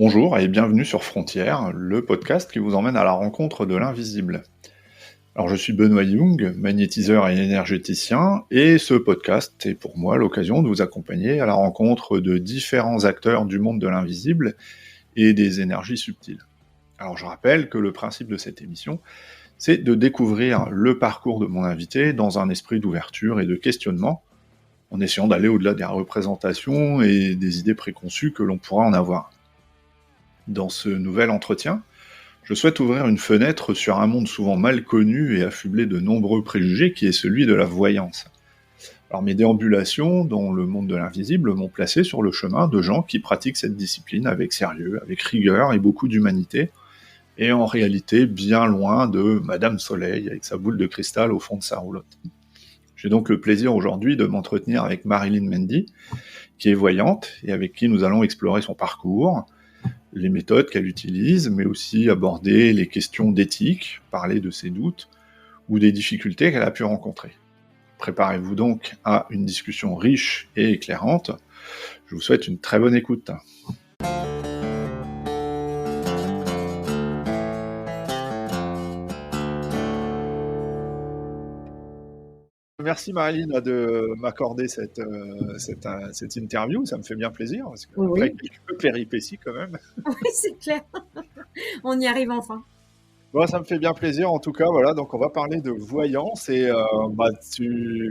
Bonjour et bienvenue sur Frontières, le podcast qui vous emmène à la rencontre de l'invisible. Alors je suis Benoît Young, magnétiseur et énergéticien, et ce podcast est pour moi l'occasion de vous accompagner à la rencontre de différents acteurs du monde de l'invisible et des énergies subtiles. Alors je rappelle que le principe de cette émission, c'est de découvrir le parcours de mon invité dans un esprit d'ouverture et de questionnement, en essayant d'aller au-delà des représentations et des idées préconçues que l'on pourra en avoir. Dans ce nouvel entretien, je souhaite ouvrir une fenêtre sur un monde souvent mal connu et affublé de nombreux préjugés qui est celui de la voyance. Alors mes déambulations dans le monde de l'invisible m'ont placé sur le chemin de gens qui pratiquent cette discipline avec sérieux, avec rigueur et beaucoup d'humanité, et en réalité bien loin de Madame Soleil avec sa boule de cristal au fond de sa roulotte. J'ai donc le plaisir aujourd'hui de m'entretenir avec Marilyn Mendy, qui est voyante et avec qui nous allons explorer son parcours, les méthodes qu'elle utilise, mais aussi aborder les questions d'éthique, parler de ses doutes ou des difficultés qu'elle a pu rencontrer. Préparez-vous donc à une discussion riche et éclairante. Je vous souhaite une très bonne écoute. Merci Marilyn de m'accorder cette interview, ça me fait bien plaisir, parce qu'après quelques péripéties quand même. Oui, c'est clair. On y arrive enfin. Bon, ça me fait bien plaisir en tout cas, voilà, donc on va parler de voyance et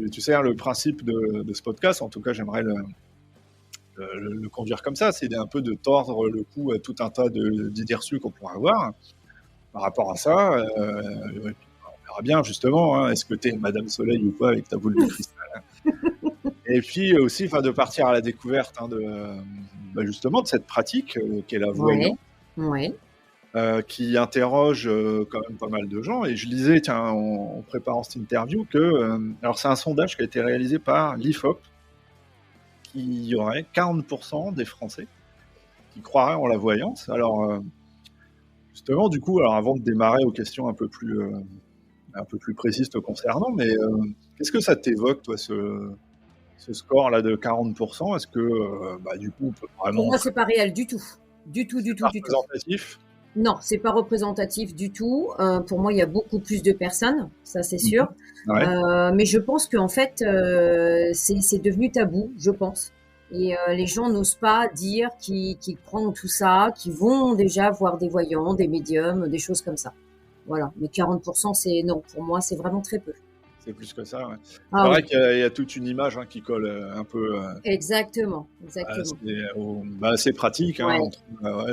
tu sais, hein, le principe de ce podcast, en tout cas j'aimerais le conduire comme ça, c'est un peu de tordre le cou à tout un tas d'idées reçues qu'on pourrait avoir par rapport à ça. On verra bien justement, hein, est-ce que tu es Madame Soleil ou pas avec ta boule de cristal. Et puis aussi de partir à la découverte justement de cette pratique qu'est la voyance. Ouais. Qui interroge quand même pas mal de gens. Et je lisais, en préparant cette interview, que alors c'est un sondage qui a été réalisé par l'IFOP, qu'il y aurait 40% des Français qui croiraient en la voyance. Alors, justement, du coup, alors avant de démarrer aux questions un peu plus précises te concernant, mais qu'est-ce que ça t'évoque, toi, ce score-là de 40%? Est-ce que, du coup, on peut vraiment... Pour moi, c'est pas réel du tout. Du tout. Représentatif? Non, c'est pas représentatif du tout. Pour moi, il y a beaucoup plus de personnes, ça c'est sûr. Ouais. Mais je pense qu'en fait, c'est devenu tabou, je pense. Et les gens n'osent pas dire qu'ils croient en tout ça, qu'ils vont déjà voir des voyants, des médiums, des choses comme ça. Voilà. Mais 40%, c'est non. Pour moi, c'est vraiment très peu. C'est plus que ça, ouais. C'est vrai qu'il y a toute une image qui colle un peu. Exactement. C'est pratique, Ouais. Entre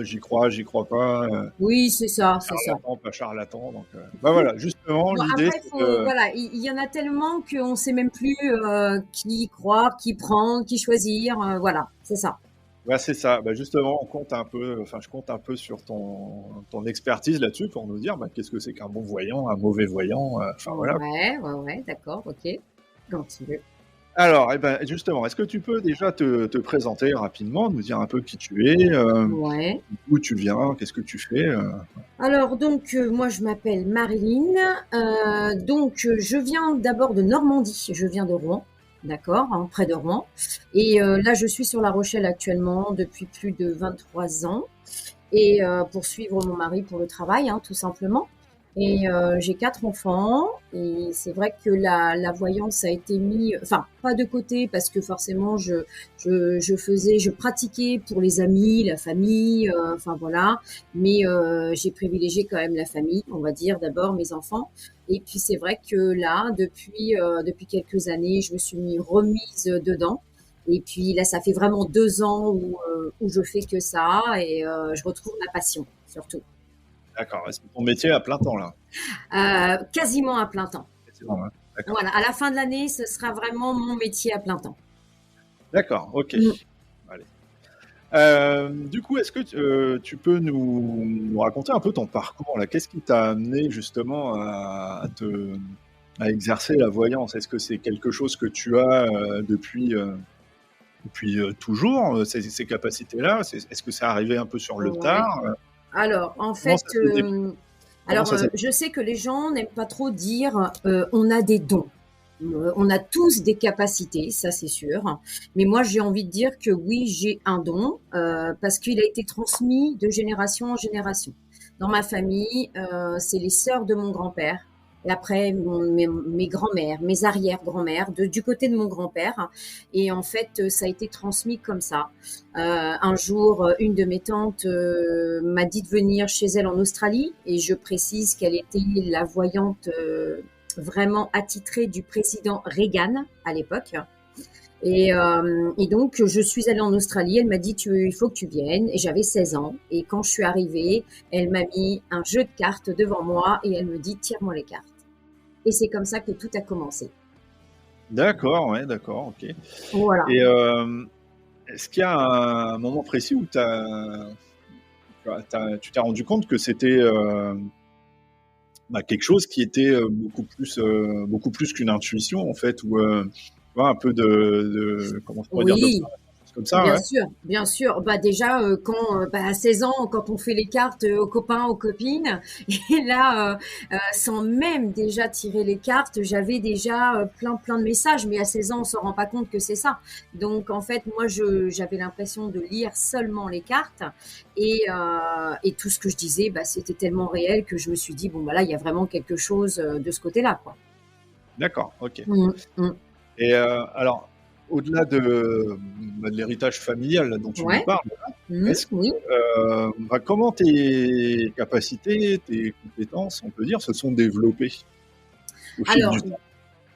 j'y crois pas. Oui, c'est ça. Pas charlatan. Donc, voilà, justement, l'idée. Après, voilà, il y en a tellement qu'on sait même plus qui croire, qui prendre, qui choisir. Voilà, c'est ça. C'est ça. Justement, je compte un peu sur ton expertise là-dessus pour nous dire qu'est-ce que c'est qu'un bon voyant, un mauvais voyant. Voilà. Ouais, d'accord, ok. Continue. Alors, justement, est-ce que tu peux déjà te présenter rapidement, nous dire un peu qui tu es, où tu viens, qu'est-ce que tu fais Alors, donc, moi, je m'appelle Marilyn. Je viens d'abord de Normandie. Je viens de Rouen, d'accord, près de Rouen. Et là, je suis sur La Rochelle actuellement depuis plus de 23 ans. Et pour suivre mon mari pour le travail, tout simplement. Et j'ai 4 enfants et c'est vrai que la voyance a été pas de côté parce que forcément je pratiquais pour les amis, la famille, voilà. Mais j'ai privilégié quand même la famille, on va dire d'abord mes enfants. Et puis c'est vrai que là, depuis quelques années, je me suis remise dedans. Et puis là, ça fait vraiment 2 ans où je fais que ça et je retrouve ma passion surtout. D'accord, c'est ton métier à plein temps là? Quasiment à plein temps. Quasiment, d'accord. Voilà, à la fin de l'année, ce sera vraiment mon métier à plein temps. D'accord, ok. Allez. Du coup, est-ce que tu peux nous raconter un peu ton parcours là? Qu'est-ce qui t'a amené justement à exercer la voyance? Est-ce que c'est quelque chose que tu as depuis toujours, ces capacités-là? Est-ce que c'est arrivé un peu sur le tard? Alors, en fait, je sais que les gens n'aiment pas trop dire on a des dons. On a tous des capacités, ça c'est sûr. Mais moi, j'ai envie de dire que oui, j'ai un don parce qu'il a été transmis de génération en génération. Dans ma famille, c'est les sœurs de mon grand-père. Et après, mes grands-mères, mes arrière-grand-mères, du côté de mon grand-père. Et en fait, ça a été transmis comme ça. Un jour, une de mes tantes m'a dit de venir chez elle en Australie. Et je précise qu'elle était la voyante vraiment attitrée du président Reagan à l'époque. Et donc, je suis allée en Australie. Elle m'a dit, il faut que tu viennes. Et j'avais 16 ans. Et quand je suis arrivée, elle m'a mis un jeu de cartes devant moi et elle me dit, tire-moi les cartes. Et c'est comme ça que tout a commencé. D'accord, ouais, d'accord, ok. Voilà. Et est-ce qu'il y a un moment précis où tu t'es rendu compte que c'était quelque chose qui était beaucoup plus qu'une intuition, en fait, ou tu vois, un peu comment je pourrais dire, Oui, d'observation, comme ça, ouais. bien sûr. Bah déjà, à 16 ans, quand on fait les cartes aux copains, aux copines, et là, sans même déjà tirer les cartes, j'avais déjà plein de messages. Mais à 16 ans, on s'en rend pas compte que c'est ça. Donc en fait, moi, j'avais l'impression de lire seulement les cartes, et tout ce que je disais, bah, c'était tellement réel que je me suis dit bon, bah là, il y a vraiment quelque chose de ce côté-là, quoi. D'accord, ok. Mm, mm. Et alors, au-delà de l'héritage familial là, dont tu nous Ouais. parles, est-ce que, Oui. comment tes capacités, tes compétences, on peut dire, se sont développées au fil Alors, du temps?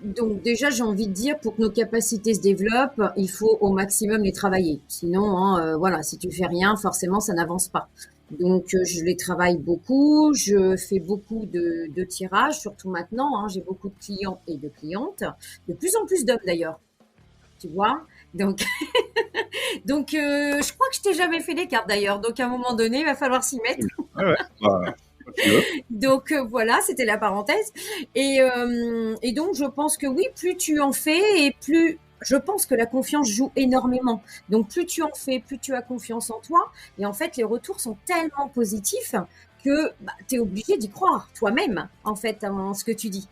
donc déjà, j'ai envie de dire, pour que nos capacités se développent, il faut au maximum les travailler. Sinon, hein, voilà, si tu fais rien, forcément, ça n'avance pas. Donc, je les travaille beaucoup. Je fais beaucoup de tirages, surtout maintenant. Hein, j'ai beaucoup de clients et de clientes, de plus en plus d'hommes d'ailleurs. Tu vois. Donc, je crois que je t'ai jamais fait les cartes d'ailleurs. Donc, à un moment donné, il va falloir s'y mettre. Ouais, ouais, bah, quand tu veux. Donc voilà, c'était la parenthèse. Et donc je pense que oui, plus tu en fais et plus je pense que la confiance joue énormément. Donc plus tu en fais, plus tu as confiance en toi. Et en fait, les retours sont tellement positifs que tu es obligé d'y croire toi-même, en fait, en ce que tu dis.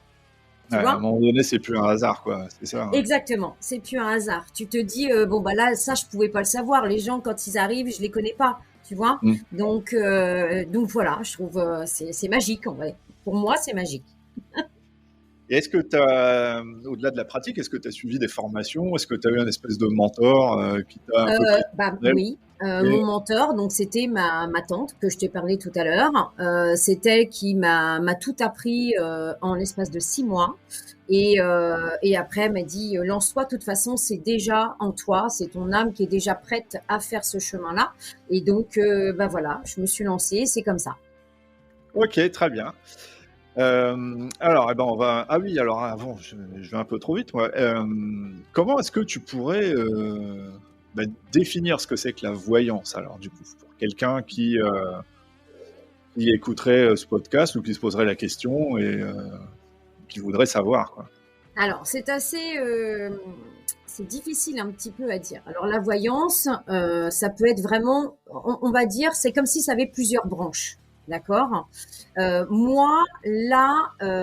Ouais, Tu à un vois. moment donné, c'est plus un hasard, quoi, c'est ça, hein. Exactement, c'est plus un hasard. Tu te dis bon bah là ça je pouvais pas le savoir. Les gens quand ils arrivent, je les connais pas, tu vois. Mmh. Donc voilà, je trouve c'est magique en vrai. Pour moi, c'est magique. Et est-ce que tu as, au-delà de la pratique, est-ce que tu as suivi des formations? Est-ce que tu as eu un espèce de mentor, qui t'a un peu pris de Oui, et mon mentor, donc c'était ma tante que je t'ai parlé tout à l'heure. C'est elle qui m'a tout appris en l'espace de 6 mois. Et après, elle m'a dit, lance-toi, de toute façon, c'est déjà en toi, c'est ton âme qui est déjà prête à faire ce chemin-là. Et donc, voilà, je me suis lancée, c'est comme ça. OK, très bien. Alors, on va ah oui, alors avant, je vais un peu trop vite, moi. Comment est-ce que tu pourrais, définir ce que c'est que la voyance, alors, du coup? Pour quelqu'un qui écouterait, ce podcast ou qui se poserait la question et qui voudrait savoir, quoi. Alors, c'est difficile un petit peu à dire. Alors, la voyance, ça peut être vraiment, on va dire, c'est comme si ça avait plusieurs branches. D'accord. Moi, là,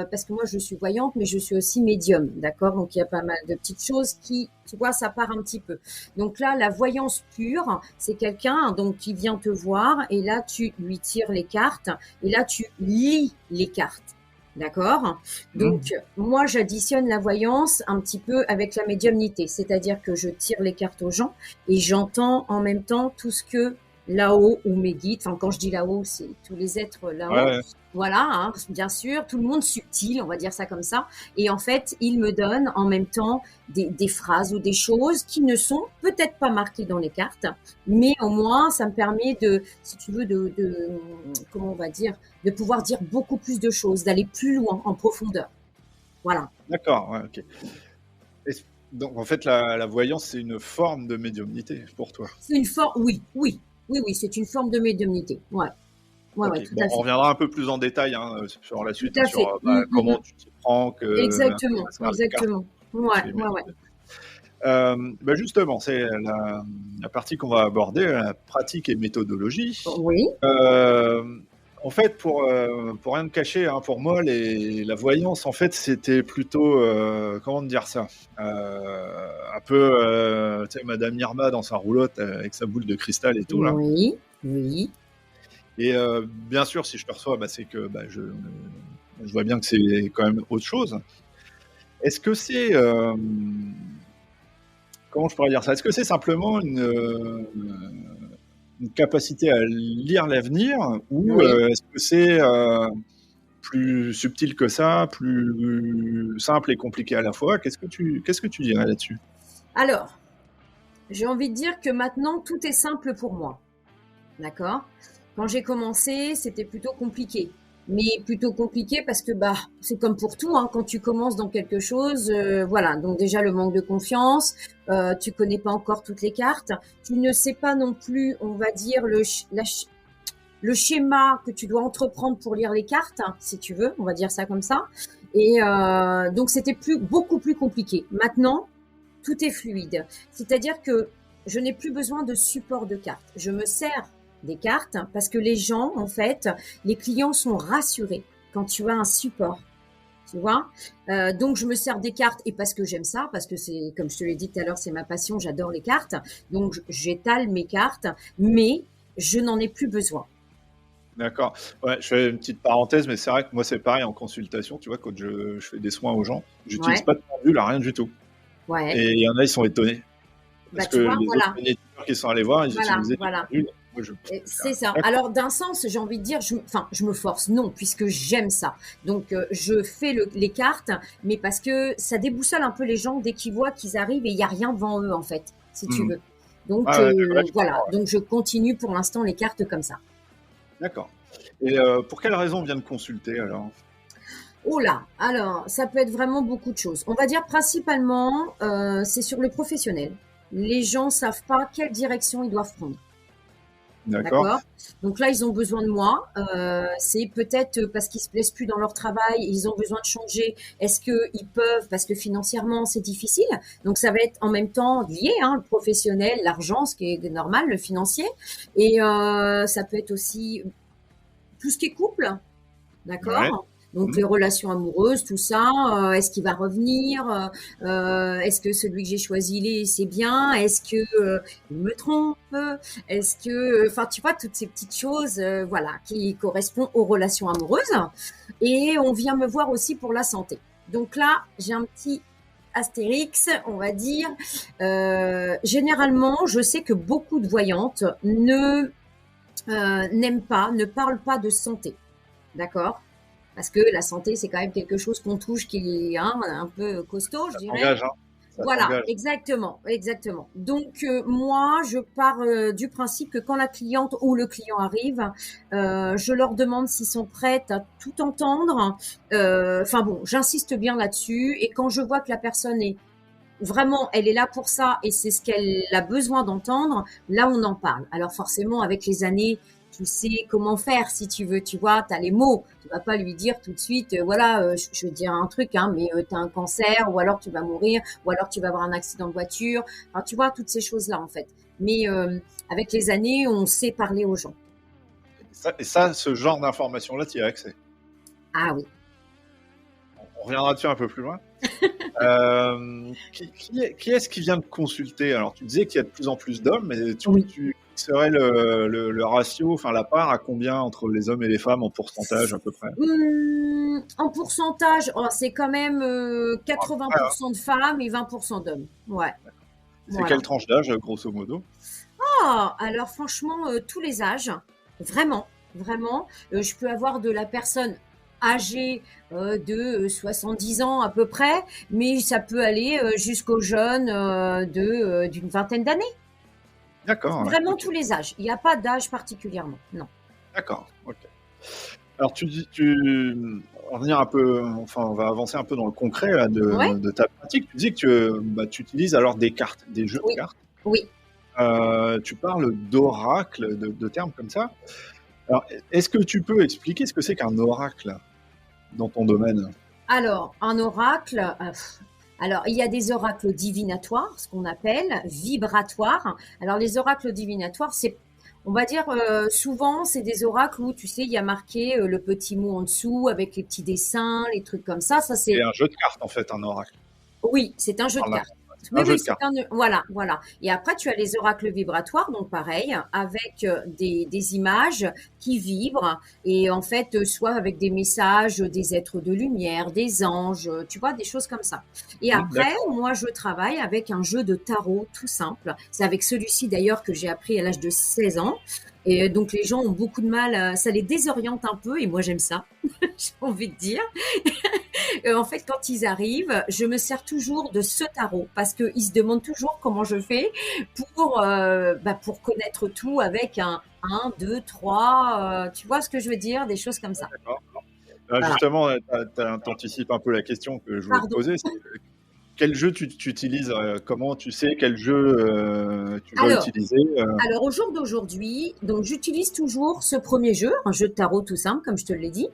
parce que moi, je suis voyante, mais je suis aussi médium. D'accord. Donc, il y a pas mal de petites choses qui, tu vois, ça part un petit peu. Donc là, la voyance pure, c'est quelqu'un donc qui vient te voir et là, tu lui tires les cartes et là, tu lis les cartes. D'accord. Mmh. Donc, moi, j'additionne la voyance un petit peu avec la médiumnité, c'est-à-dire que je tire les cartes aux gens et j'entends en même temps tout ce que là-haut ou mes guides, enfin, quand je dis là-haut, c'est tous les êtres Ouais, là-haut. ouais. Voilà, hein, bien sûr, tout le monde subtil, on va dire ça comme ça. Et en fait, ils me donnent en même temps des phrases ou des choses qui ne sont peut-être pas marquées dans les cartes, mais au moins, ça me permet de, si tu veux, comment on va dire, de pouvoir dire beaucoup plus de choses, d'aller plus loin, en profondeur. Voilà. D'accord, ouais, OK. Est-ce donc en fait, la voyance, c'est une forme de médiumnité pour toi? C'est une forme, oui, c'est une forme de médiumnité. Ouais, ouais, OK. tout Bon, à on fait. reviendra un peu plus en détail, hein, sur la Tout suite, hein, à sur, fait. comment tu t'y prends, à quoi Exactement, ça sert les cartes, exactement. comment Ouais, tu les ouais, ouais. manipules. Justement, c'est la partie qu'on va aborder, la pratique et méthodologie. Oui. Hem, En fait, pour rien te cacher, hein, pour moi, la voyance, en fait, c'était plutôt, comment te dire ça? Un peu, tu sais, Madame Irma dans sa roulotte, avec sa boule de cristal et tout là. Oui, oui, Et bien sûr, si je perçois, c'est que, je vois bien que c'est quand même autre chose. Est-ce que c'est, comment je pourrais dire ça? Est-ce que c'est simplement une capacité à lire l'avenir ou, oui. est-ce que c'est, plus subtil que ça, plus simple et compliqué à la fois? Qu'est-ce que tu dirais là-dessus? Alors, j'ai envie de dire que maintenant, tout est simple pour moi. D'accord? Quand j'ai commencé, c'était plutôt compliqué. Mais plutôt compliqué parce que bah c'est comme pour tout, hein, quand tu commences dans quelque chose, voilà. Donc déjà le manque de confiance, tu connais pas encore toutes les cartes, tu ne sais pas non plus, on va dire le schéma que tu dois entreprendre pour lire les cartes, hein, si tu veux, on va dire ça comme ça. Et donc c'était beaucoup plus compliqué. Maintenant, tout est fluide. C'est-à-dire que je n'ai plus besoin de support de cartes. Je me sers des cartes parce que les gens, en fait, les clients sont rassurés quand tu as un support. Tu vois, donc je me sers des cartes et parce que j'aime ça, parce que c'est comme je te l'ai dit tout à l'heure, c'est ma passion, j'adore les cartes. Donc j'étale mes cartes, mais je n'en ai plus besoin. D'accord. Ouais, je fais une petite parenthèse, mais c'est vrai que moi, c'est pareil en consultation, tu vois? Quand je fais des soins aux gens, j'utilise Ouais, pas de pendule, rien du tout ouais. et il y en a, ils sont étonnés Bah parce que tu vois, les autres voilà, magnétiseurs qui sont allés voir, ils voilà, utilisaient des voilà. pendules. Moi, je C'est ça. d'accord. Alors d'un sens, j'ai envie de dire, je me force, non, puisque j'aime ça. Donc je fais les cartes, mais parce que ça déboussole un peu les gens dès qu'ils voient qu'ils arrivent et il y a rien devant eux en fait, si tu Mmh. veux. Donc Ouais, ouais, ouais, je voilà. comprends, ouais. Donc je continue pour l'instant les cartes comme ça. D'accord et pour quelle raison on vient de consulter alors? Oh là, alors ça peut être vraiment beaucoup de choses. On va dire principalement, c'est sur le professionnel. Les gens savent pas quelle direction ils doivent prendre. D'accord. D'accord. Donc là, ils ont besoin de moi. C'est peut-être parce qu'ils se plaisent plus dans leur travail, ils ont besoin de changer. Est-ce qu'ils peuvent, parce que financièrement, c'est difficile. Donc ça va être en même temps lié, hein, le professionnel, l'argent, ce qui est normal, le financier. Et ça peut être aussi tout ce qui est couple. Ouais. D'accord. Donc Mmh. les relations amoureuses, tout ça, est-ce qu'il va revenir? Est-ce que celui que j'ai choisi, c'est bien? Est-ce que il me trompe? Est-ce que, enfin, tu vois, toutes ces petites choses, voilà, qui correspondent aux relations amoureuses. Et on vient me voir aussi pour la santé. Donc là, j'ai un petit astérix, on va dire. Généralement, je sais que beaucoup de voyantes n'aiment pas, ne parlent pas de santé. D'accord? Parce que la santé, c'est quand même quelque chose qu'on touche qui est hein, un peu costaud, je Ça dirais. t'engage, hein? Ça Voilà, t'engage. exactement, exactement. Donc moi, je pars du principe que quand la cliente ou le client arrive, je leur demande s'ils sont prêts à tout entendre. Enfin bon, j'insiste bien là-dessus. Et quand je vois que la personne est vraiment, elle est là pour ça et c'est ce qu'elle a besoin d'entendre, là on en parle. Alors forcément, avec les années, tu sais comment faire si tu veux, tu vois, tu as les mots. Tu vas pas lui dire tout de suite, voilà, je vais dire un truc, hein, mais tu as un cancer, ou alors tu vas mourir, ou alors tu vas avoir un accident de voiture. Enfin, tu vois, toutes ces choses-là en fait. Mais avec les années, on sait parler aux gens. Ça, ce genre d'informations-là, tu y as accès. Ah oui. On reviendra dessus un peu plus loin. Qui est-ce qui vient de consulter? Alors, tu disais qu'il y a de plus en plus d'hommes, mais Oui. quel serait le ratio, enfin la part à combien entre les hommes et les femmes en pourcentage à peu près? En pourcentage, oh, c'est quand même Bon, à peu près, hein. 80% de femmes et 20% d'hommes. Ouais, C'est quelle voilà. tranche d'âge, grosso modo? Ah, alors franchement, tous les âges, vraiment, vraiment. Je peux avoir de la personne âgée de 70 ans à peu près, mais ça peut aller jusqu'aux jeunes d'une vingtaine d'années. D'accord, ouais, Vraiment ok. tous les âges. Il n'y a pas d'âge particulièrement, non. D'accord, ok. Alors, on va revenir un peu, enfin, on va avancer un peu dans le concret là, Ouais, de ta pratique. Tu dis que tu utilises alors des cartes, des jeux de oui, cartes. oui. Tu parles d'oracle, de termes comme ça. Alors, est-ce que tu peux expliquer ce que c'est qu'un oracle dans ton domaine? Alors, un oracle, alors il y a des oracles divinatoires, ce qu'on appelle vibratoires. Alors les oracles divinatoires, On va dire, souvent, c'est des oracles où, tu sais, il y a marqué le petit mot en dessous avec les petits dessins, les trucs comme ça. Ça, C'est c'est un jeu de cartes, en fait, un oracle. oui, c'est un jeu de Par là. cartes. C'est Oui, un jeu oui, de c'est cartes. un voilà, voilà. Et après, tu as les oracles vibratoires, donc pareil, avec des images qui vibrent et en fait, soit avec des messages des êtres de lumière, des anges, tu vois, des choses comme ça. Et après, D'accord. moi, je travaille avec un jeu de tarot tout simple. C'est avec celui-ci d'ailleurs que j'ai appris à l'âge de 16 ans. Et donc les gens ont beaucoup de mal, ça les désoriente un peu et moi j'aime ça, j'ai envie de dire. En fait, quand ils arrivent, je me sers toujours de ce tarot parce qu'ils se demandent toujours comment je fais pour connaître tout avec un, 2, 3. Tu vois ce que je veux dire? Des choses comme ça. D'accord. Voilà. Justement, t'anticipes un peu la question que je voulais te Pardon. poser. C'est quel jeu tu utilises? Comment tu sais quel jeu tu vas Alors, utiliser? alors au jour d'aujourd'hui, donc j'utilise toujours ce premier jeu, un jeu de tarot tout simple, comme je te l'ai dit.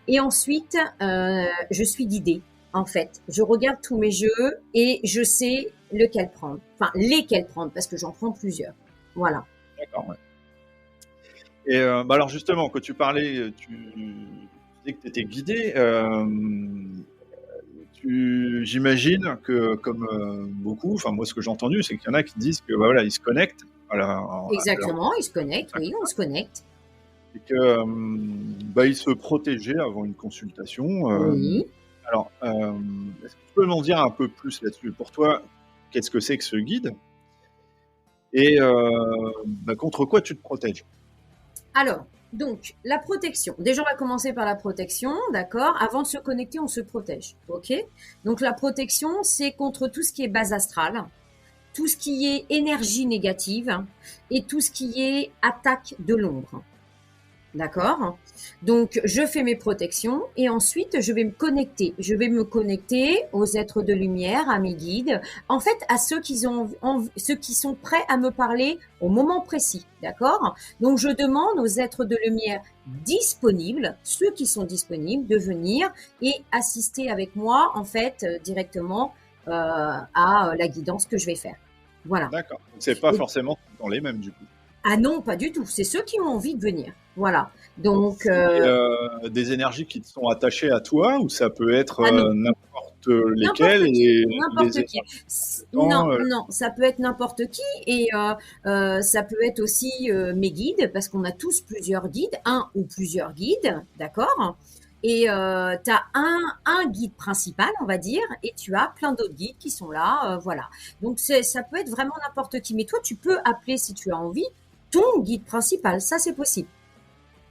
Et ensuite, je suis guidée. En fait, je regarde tous mes jeux et je sais lequel prendre. Enfin, lesquels prendre, parce que j'en prends plusieurs. Voilà. D'accord. Ouais. Et alors justement, quand tu parlais, tu disais que tu étais guidé. J'imagine que comme beaucoup, enfin moi ce que j'ai entendu, c'est qu'il y en a qui disent que bah, voilà, ils se connectent à leur Exactement, ils se connectent, oui, on se connecte. et que bah, ils se protégeaient avant une consultation. Oui. Alors, est-ce que tu peux m'en dire un peu plus là-dessus? Pour toi, qu'est-ce que c'est que ce guide? Et bah, contre quoi tu te protèges? Alors, donc, la protection. Déjà, on va commencer par la protection, d'accord? Avant de se connecter, on se protège, ok? Donc, la protection, c'est contre tout ce qui est base astrale, tout ce qui est énergie négative et tout ce qui est attaque de l'ombre. D'accord? Donc, je fais mes protections et ensuite, je vais me connecter. Je vais me connecter aux êtres de lumière, à mes guides, en fait, à ceux ceux qui sont prêts à me parler au moment précis. D'accord? Donc, je demande aux êtres de lumière disponibles, ceux qui sont disponibles, de venir et assister avec moi, en fait, directement à la guidance que je vais faire. Voilà. D'accord. Donc c'est pas Et forcément dans les mêmes du coup. ah non, pas du tout. C'est ceux qui ont envie de venir. Voilà. Donc, C'est des énergies qui te sont attachées à toi ou ça peut être ah non, n'importe lesquelles n'importe qui, et les n'importe qui. énergies Non, temps, non, ça peut être n'importe qui et ça peut être aussi mes guides parce qu'on a tous plusieurs guides, un ou plusieurs guides, d'accord? Et tu as un guide principal, on va dire, et tu as plein d'autres guides qui sont là, voilà. Donc ça peut être vraiment n'importe qui, mais toi tu peux appeler si tu as envie ton guide principal, ça c'est possible,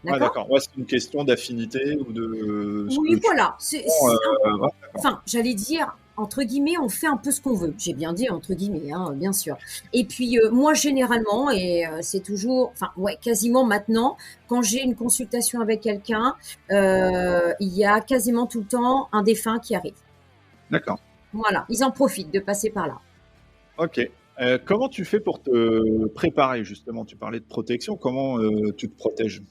ah d'accord? d'accord, ouais, c'est une question d'affinité ou de ce que Oui, tu voilà. sens, ouais, d'accord. Enfin, j'allais dire, entre guillemets, on fait un peu ce qu'on veut. J'ai bien dit entre guillemets, hein, bien sûr. Et puis, moi, généralement, et c'est toujours, enfin, ouais, quasiment maintenant, quand j'ai une consultation avec quelqu'un, il y a quasiment tout le temps un défunt qui arrive. D'accord. Voilà, ils en profitent de passer par là. OK. Comment tu fais pour te préparer justement? Tu parlais de protection, comment, tu te protèges?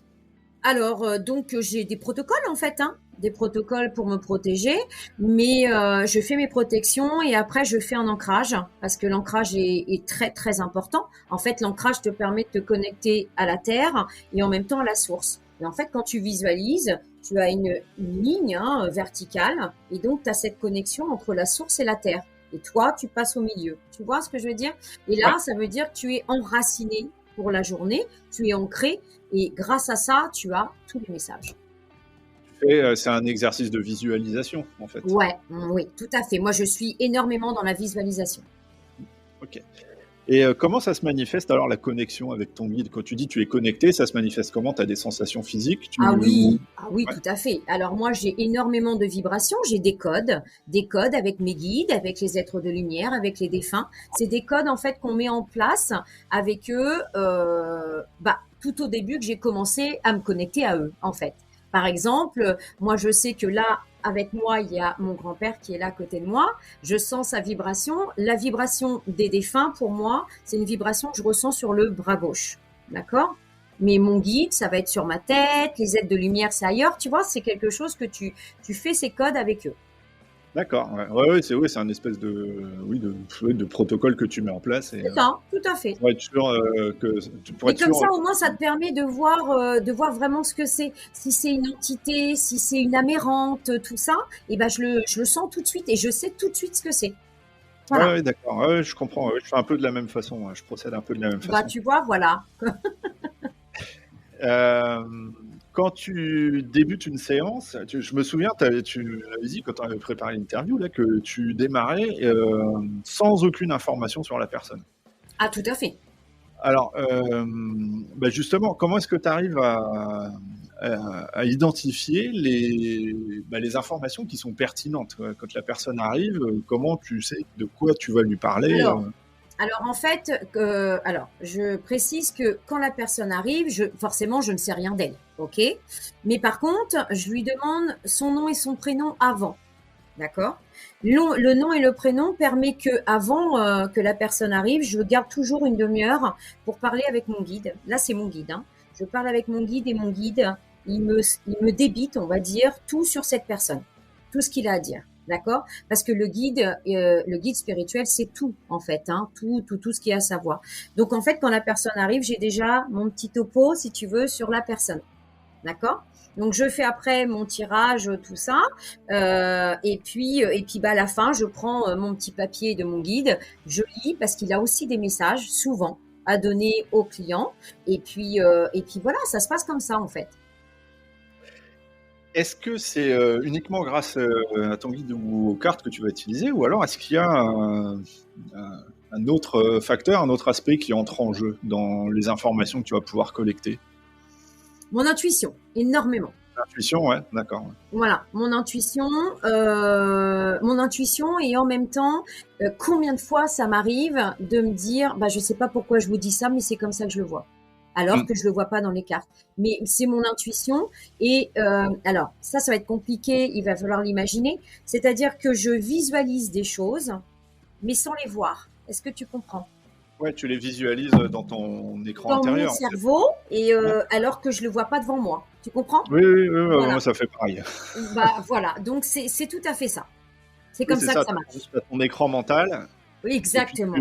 Alors, donc, j'ai des protocoles en fait, hein, des protocoles pour me protéger, mais je fais mes protections et après je fais un ancrage parce que l'ancrage est très très important. En fait, l'ancrage te permet de te connecter à la terre et en même temps à la source. Et en fait, quand tu visualises, tu as une ligne hein, verticale et donc tu as cette connexion entre la source et la terre. Et toi, tu passes au milieu. Tu vois ce que je veux dire? Et Ouais, là, ça veut dire que tu es enraciné pour la journée, tu es ancré et grâce à ça, tu as tous les messages. tu fais, c'est un exercice de visualisation en fait? Ouais, oui, tout à fait. Moi, je suis énormément dans la visualisation. OK. Et comment ça se manifeste alors la connexion avec ton guide? Quand tu dis tu es connecté, ça se manifeste comment? Tu as des sensations physiques? Ah oui, Ouais, tout à fait. Alors moi, j'ai énormément de vibrations, j'ai des codes avec mes guides, avec les êtres de lumière, avec les défunts. C'est des codes en fait qu'on met en place avec eux, tout au début que j'ai commencé à me connecter à eux, en fait. Par exemple, moi, je sais que là, avec moi, il y a mon grand-père qui est là à côté de moi. Je sens sa vibration. La vibration des défunts, pour moi, c'est une vibration que je ressens sur le bras gauche. D'accord? Mais mon guide, ça va être sur ma tête, les aides de lumière, c'est ailleurs. Tu vois, c'est quelque chose que tu fais ces codes avec eux. D'accord, ouais. C'est un espèce de protocole que tu mets en place et C'est ça, tout à fait. pour être sûr, pour Mais être comme sûr, ça, au moins, ça te permet de voir vraiment ce que c'est. Si c'est une entité, si c'est une amérante, tout ça, et ben je le sens tout de suite et je sais tout de suite ce que c'est. Voilà. d'accord, je comprends, je fais un peu de la même façon, ouais, je procède un peu de la même Bah, façon. tu vois, voilà. Quand tu débutes une séance, je me souviens, tu avais dit quand on avait préparé l'interview là, que tu démarrais, sans aucune information sur la personne. Ah, tout à fait. Alors, justement, comment est-ce que tu arrives à identifier les informations qui sont pertinentes? Quand la personne arrive, comment tu sais de quoi tu vas lui parler, Alors, alors en fait, alors je précise que quand la personne arrive, forcément, je ne sais rien d'elle, ok? Mais par contre, je lui demande son nom et son prénom avant, d'accord? Le nom et le prénom permet que avant que la personne arrive, je garde toujours une demi-heure pour parler avec mon guide. Là, c'est mon guide, hein. Je parle avec mon guide et mon guide, il me débite, on va dire, tout sur cette personne, tout ce qu'il a à dire. D'accord? Parce que le guide spirituel, c'est tout, en fait, hein, tout ce qu'il y a à savoir. Donc, en fait, quand la personne arrive, j'ai déjà mon petit topo, si tu veux, sur la personne. D'accord? Donc, je fais après mon tirage, tout ça. Et puis, bah, à la fin, je prends mon petit papier de mon guide, je lis parce qu'il a aussi des messages, souvent, à donner aux clients. Et puis voilà, ça se passe comme ça, en fait. est-ce que c'est, uniquement grâce, à ton guide ou aux cartes que tu vas utiliser? Ou alors est-ce qu'il y a un autre, facteur, un autre aspect qui entre en jeu dans les informations que tu vas pouvoir collecter? Mon intuition, énormément. L'intuition, ouais, d'accord, ouais. Voilà, mon intuition et en même temps, combien de fois ça m'arrive de me dire, bah je sais pas pourquoi je vous dis ça, mais c'est comme ça que je le vois, alors Mmh. que je le vois pas dans les cartes. Mais c'est mon intuition et alors ça va être compliqué, il va falloir l'imaginer. C'est-à-dire que je visualise des choses, mais sans les voir. Est-ce que tu comprends? Ouais, tu les visualises, dans ton écran Dans mon intérieur, en fait. cerveau et Ouais. alors que je le vois pas devant moi. Tu comprends? Ouais, Voilà. moi ça fait pareil. Bah voilà, donc c'est tout à fait ça. C'est Oui, comme c'est ça que ça, ça marche. tu as ton écran mental Oui, et puis exactement.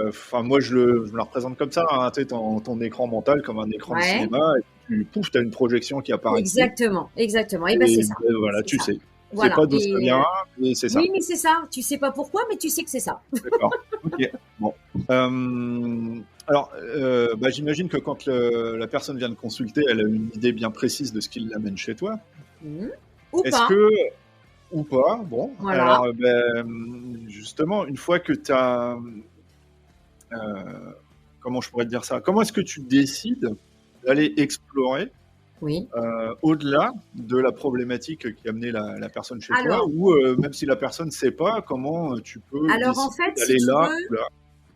enfin moi je me la représente comme ça, hein, tu sais ton écran mental comme un écran de Ouais, cinéma et puis pouf, tu as une projection qui apparaît dessus exactement, exactement. Et ben c'est et ça, voilà, c'est tu ça. sais. Tu sais Voilà. pas d'où ça vient, mais c'est ça. Oui, mais c'est ça. Tu sais pas pourquoi, mais tu sais que c'est ça. D'accord. OK. Bon. Alors, j'imagine que quand la personne vient de consulter, elle a une idée bien précise de ce qui l'amène chez toi. Mhm. Ou Est-ce pas. que ou pas, bon, Voilà. alors, justement, une fois que tu as, comment je pourrais te dire ça? Comment est-ce que tu décides d'aller explorer, Oui. au-delà de la problématique qui a amené la personne chez toi? Alors, Ou, même si la personne ne sait pas, comment, tu peux alors en décider fait, si d'aller tu là veux, ou là?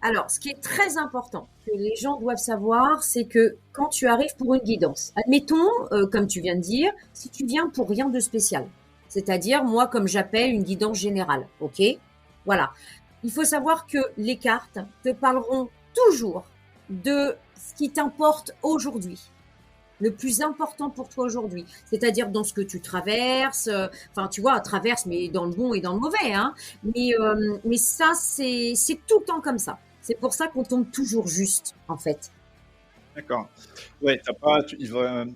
alors ce qui est très important que les gens doivent savoir, c'est que quand tu arrives pour une guidance, admettons, comme tu viens de dire, si tu viens pour rien de spécial, c'est-à-dire moi comme j'appelle une guidance générale, ok? Voilà. Il faut savoir que les cartes te parleront toujours de ce qui t'importe aujourd'hui, le plus important pour toi aujourd'hui, c'est-à-dire dans ce que tu traverses, enfin tu vois, traverse mais dans le bon et dans le mauvais, hein. Mais ça c'est tout le temps comme ça. C'est pour ça qu'on tombe toujours juste en fait. D'accord. Ouais,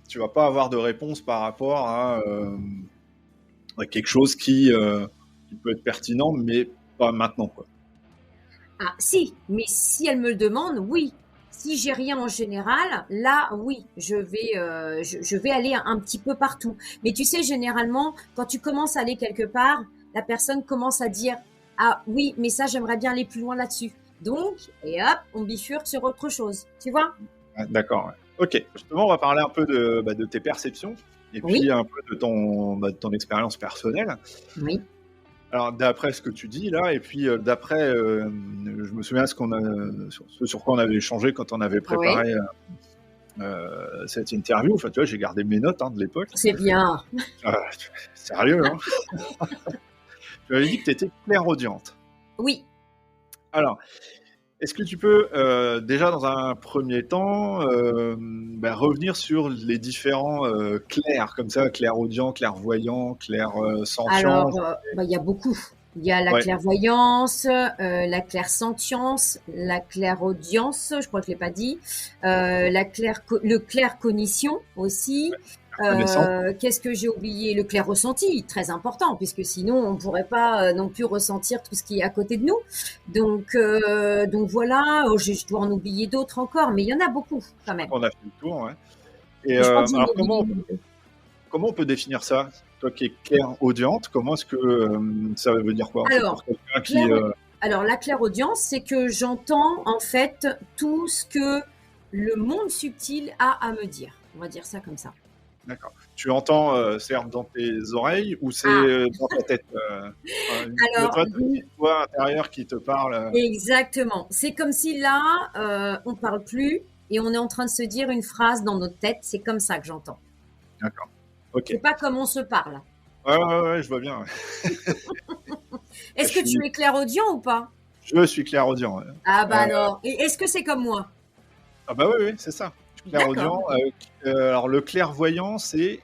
tu vas pas avoir de réponse par rapport à quelque chose qui peut être pertinent, mais pas maintenant, quoi. Ah si, mais si elle me le demande, oui. Si j'ai rien en général, là oui, je vais aller un petit peu partout. Mais tu sais, généralement, quand tu commences à aller quelque part, la personne commence à dire ah oui, mais ça j'aimerais bien aller plus loin là-dessus. Donc, et hop, on bifurque sur autre chose. Tu vois? Ouais, d'accord, ouais. OK. Justement, on va parler un peu de tes perceptions et puis Oui, un peu de ton expérience personnelle. oui, Alors, d'après ce que tu dis là et puis, d'après, je me souviens ce sur quoi on avait échangé quand on avait oui, préparé, cette interview. Enfin, tu vois, j'ai gardé mes notes, hein, de l'époque. c'est bien. Ah, sérieux, hein? Tu m'avais dit que tu étais clairaudiente. Oui, Alors, Est-ce que tu peux déjà dans un premier temps revenir sur les différents clairs, comme ça, clairaudient, clairvoyant, clairsentient? Alors, il y a beaucoup. Il y a la Ouais, clairvoyance, la clairsentience, la clairaudience, je crois que je l'ai pas dit, le claircognition aussi. connaissant. Qu'est-ce que j'ai oublié? Le clair ressenti, très important, puisque sinon on pourrait pas non plus ressentir tout ce qui est à côté de nous. Donc voilà, je dois en oublier d'autres encore, mais il y en a beaucoup Je quand crois même. qu'on a fait le tour, ouais. Et Je crois que j'en ai alors oublié une ou deux. comment on peut définir ça? Toi qui es clairaudiente, comment est-ce que ça veut dire quoi en fait pour Alors, quelqu'un clair, qui alors la clairaudience, c'est que j'entends en fait tout ce que le monde subtil a à me dire. On va dire ça comme ça. d'accord. Tu entends certes dans tes oreilles ou c'est Ah, dans ta tête alors toi, t'as une petite voix intérieure qui te parle. exactement. C'est comme si là, on parle plus et on est en train de se dire une phrase dans notre tête. C'est comme ça que j'entends. D'accord. Ok. C'est pas comme on se parle. Ouais, ouais, ouais, je vois bien. Ouais. Est-ce que tu es clairaudient ou pas? Je suis clairaudient. Ouais. Ah bah Euh, alors. Et est-ce que c'est comme moi? ah bah oui, oui, c'est ça. Je suis D'accord. clairaudient. Alors le clairvoyant, c'est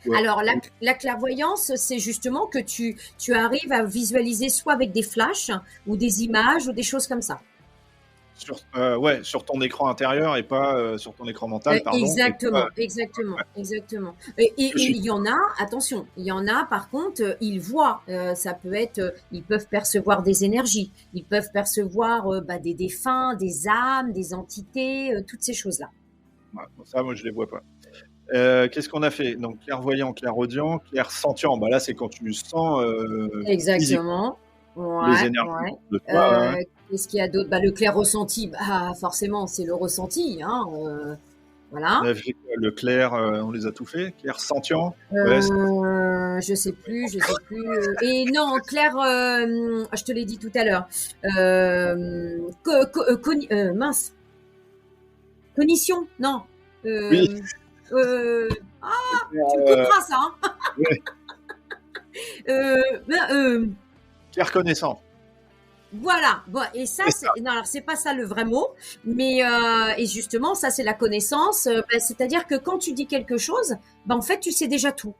quoi? Alors, la clairvoyance, c'est justement que tu arrives à visualiser soit avec des flashs ou des images ou des choses comme ça. Ouais, sur ton écran intérieur et pas sur ton écran mental, pardon. Et pas, Exactement, exactement, ouais. exactement. Et Je suis il y en a, attention, il y en a par contre, ils voient, ça peut être, ils peuvent percevoir des énergies, ils peuvent percevoir des défunts, des âmes, des entités, toutes ces choses-là. ouais, bon, ça, moi, je les vois pas. Qu'est-ce qu'on a fait? Donc clairvoyant, clairaudient, clairsentient. Bah là, c'est quand tu sens physiquement Exactement. les Ouais, énergies ouais. autour de toi. Ouais. Qu'est-ce qu'il y a d'autre? Bah, le clair ressenti, bah, forcément, c'est le ressenti, hein, On voilà. a fait quoi? Le clair, on les a tout fait. Clairsentient. Ouais, Je sais plus. Et non, Claire, je te l'ai dit tout à l'heure. Mince, cognition, non. oui. Euh, euh, tu me Euh, couperas ça, hein. ouais. Ben, Clair connaissant. voilà. Bon, et ça, C'est ça. c'est, non, alors c'est pas ça le vrai mot, mais et justement, ça c'est la connaissance. C'est-à-dire que quand tu dis quelque chose, ben en fait, tu sais déjà tout.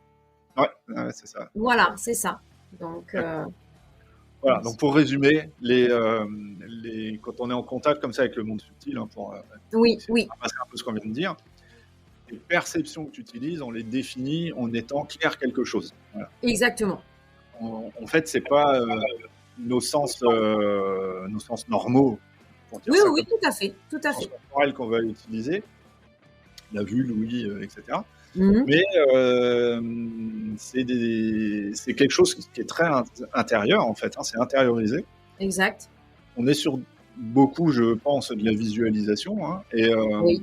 Ouais, ouais, c'est ça. Voilà, c'est ça. Donc, Voilà. Donc pour résumer, quand on est en contact comme ça avec le monde subtil, hein, pour oui, essayer de oui, ramasser un peu ce qu'on vient de dire, les perceptions que tu utilises, on les définit en étant clair quelque chose. Voilà. exactement. En fait, c'est pas nos sens normaux, pour dire Oui, ça oui, oui, comme tout à fait, tout à sens fait. corporel qu'on va utiliser, la vue, l'ouïe, etc. Mhm, Mais c'est quelque chose qui est très intérieur, en fait, hein, c'est intériorisé. exact. On est sur beaucoup, je pense, de la visualisation, hein, Oui.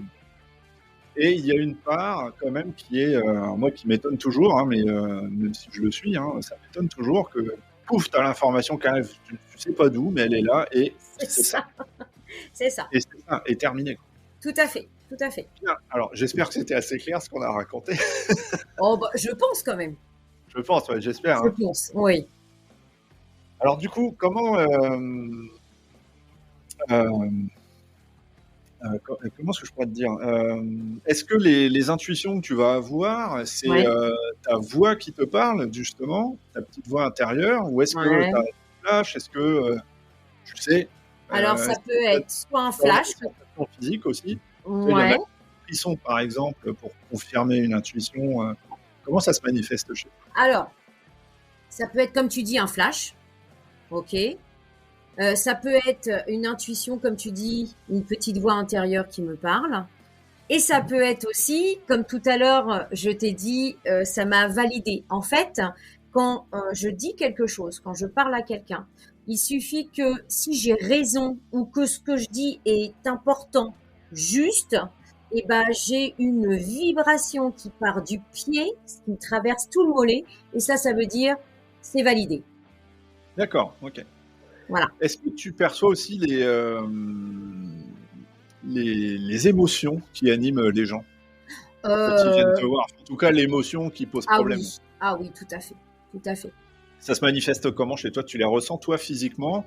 et il y a une part quand même qui est, moi qui m'étonne toujours, hein, mais même si je le suis, hein, ça m'étonne toujours que pouf, tu as l'information qui arrive, tu sais pas d'où, mais elle est là et C'est c'est ça. ça, c'est ça. Et c'est ça, et terminé. Quoi. Tout à fait, tout à fait. Bien. Alors, j'espère que c'était assez clair ce qu'on a raconté. Oh, bah, je pense quand même. Je pense, ouais, j'espère. Je Hein. pense, oui. Alors, du coup, euh, comment est-ce que je pourrais te dire est-ce que les intuitions que tu vas avoir, c'est Ouais, ta voix qui te parle, justement, ta petite voix intérieure, ou est-ce que tu ouais. as un flash, est-ce que, tu sais, Alors, ça est-ce peut que être soit un tu as flash, des sensations physiques aussi? Tu sais, il y en a ouais. qui sont, par exemple, pour confirmer une intuition. Comment ça se manifeste chez toi? Alors, ça peut être, comme tu dis, un flash, ok. Ça peut être une intuition, comme tu dis, une petite voix intérieure qui me parle. Et ça peut être aussi, comme tout à l'heure, je t'ai dit, ça m'a validé. En fait, quand je dis quelque chose, quand je parle à quelqu'un, il suffit que si j'ai raison ou que ce que je dis est important, juste, et ben j'ai une vibration qui part du pied, qui traverse tout le mollet, et ça veut dire c'est validé. D'accord, ok. Voilà. Est-ce que tu perçois aussi les émotions qui animent les gens quand ils viennent te Euh, voir? En tout cas, l'émotion qui pose problème. ah oui, tout à fait, tout à fait. Ça se manifeste comment chez toi? Tu les ressens, toi, physiquement?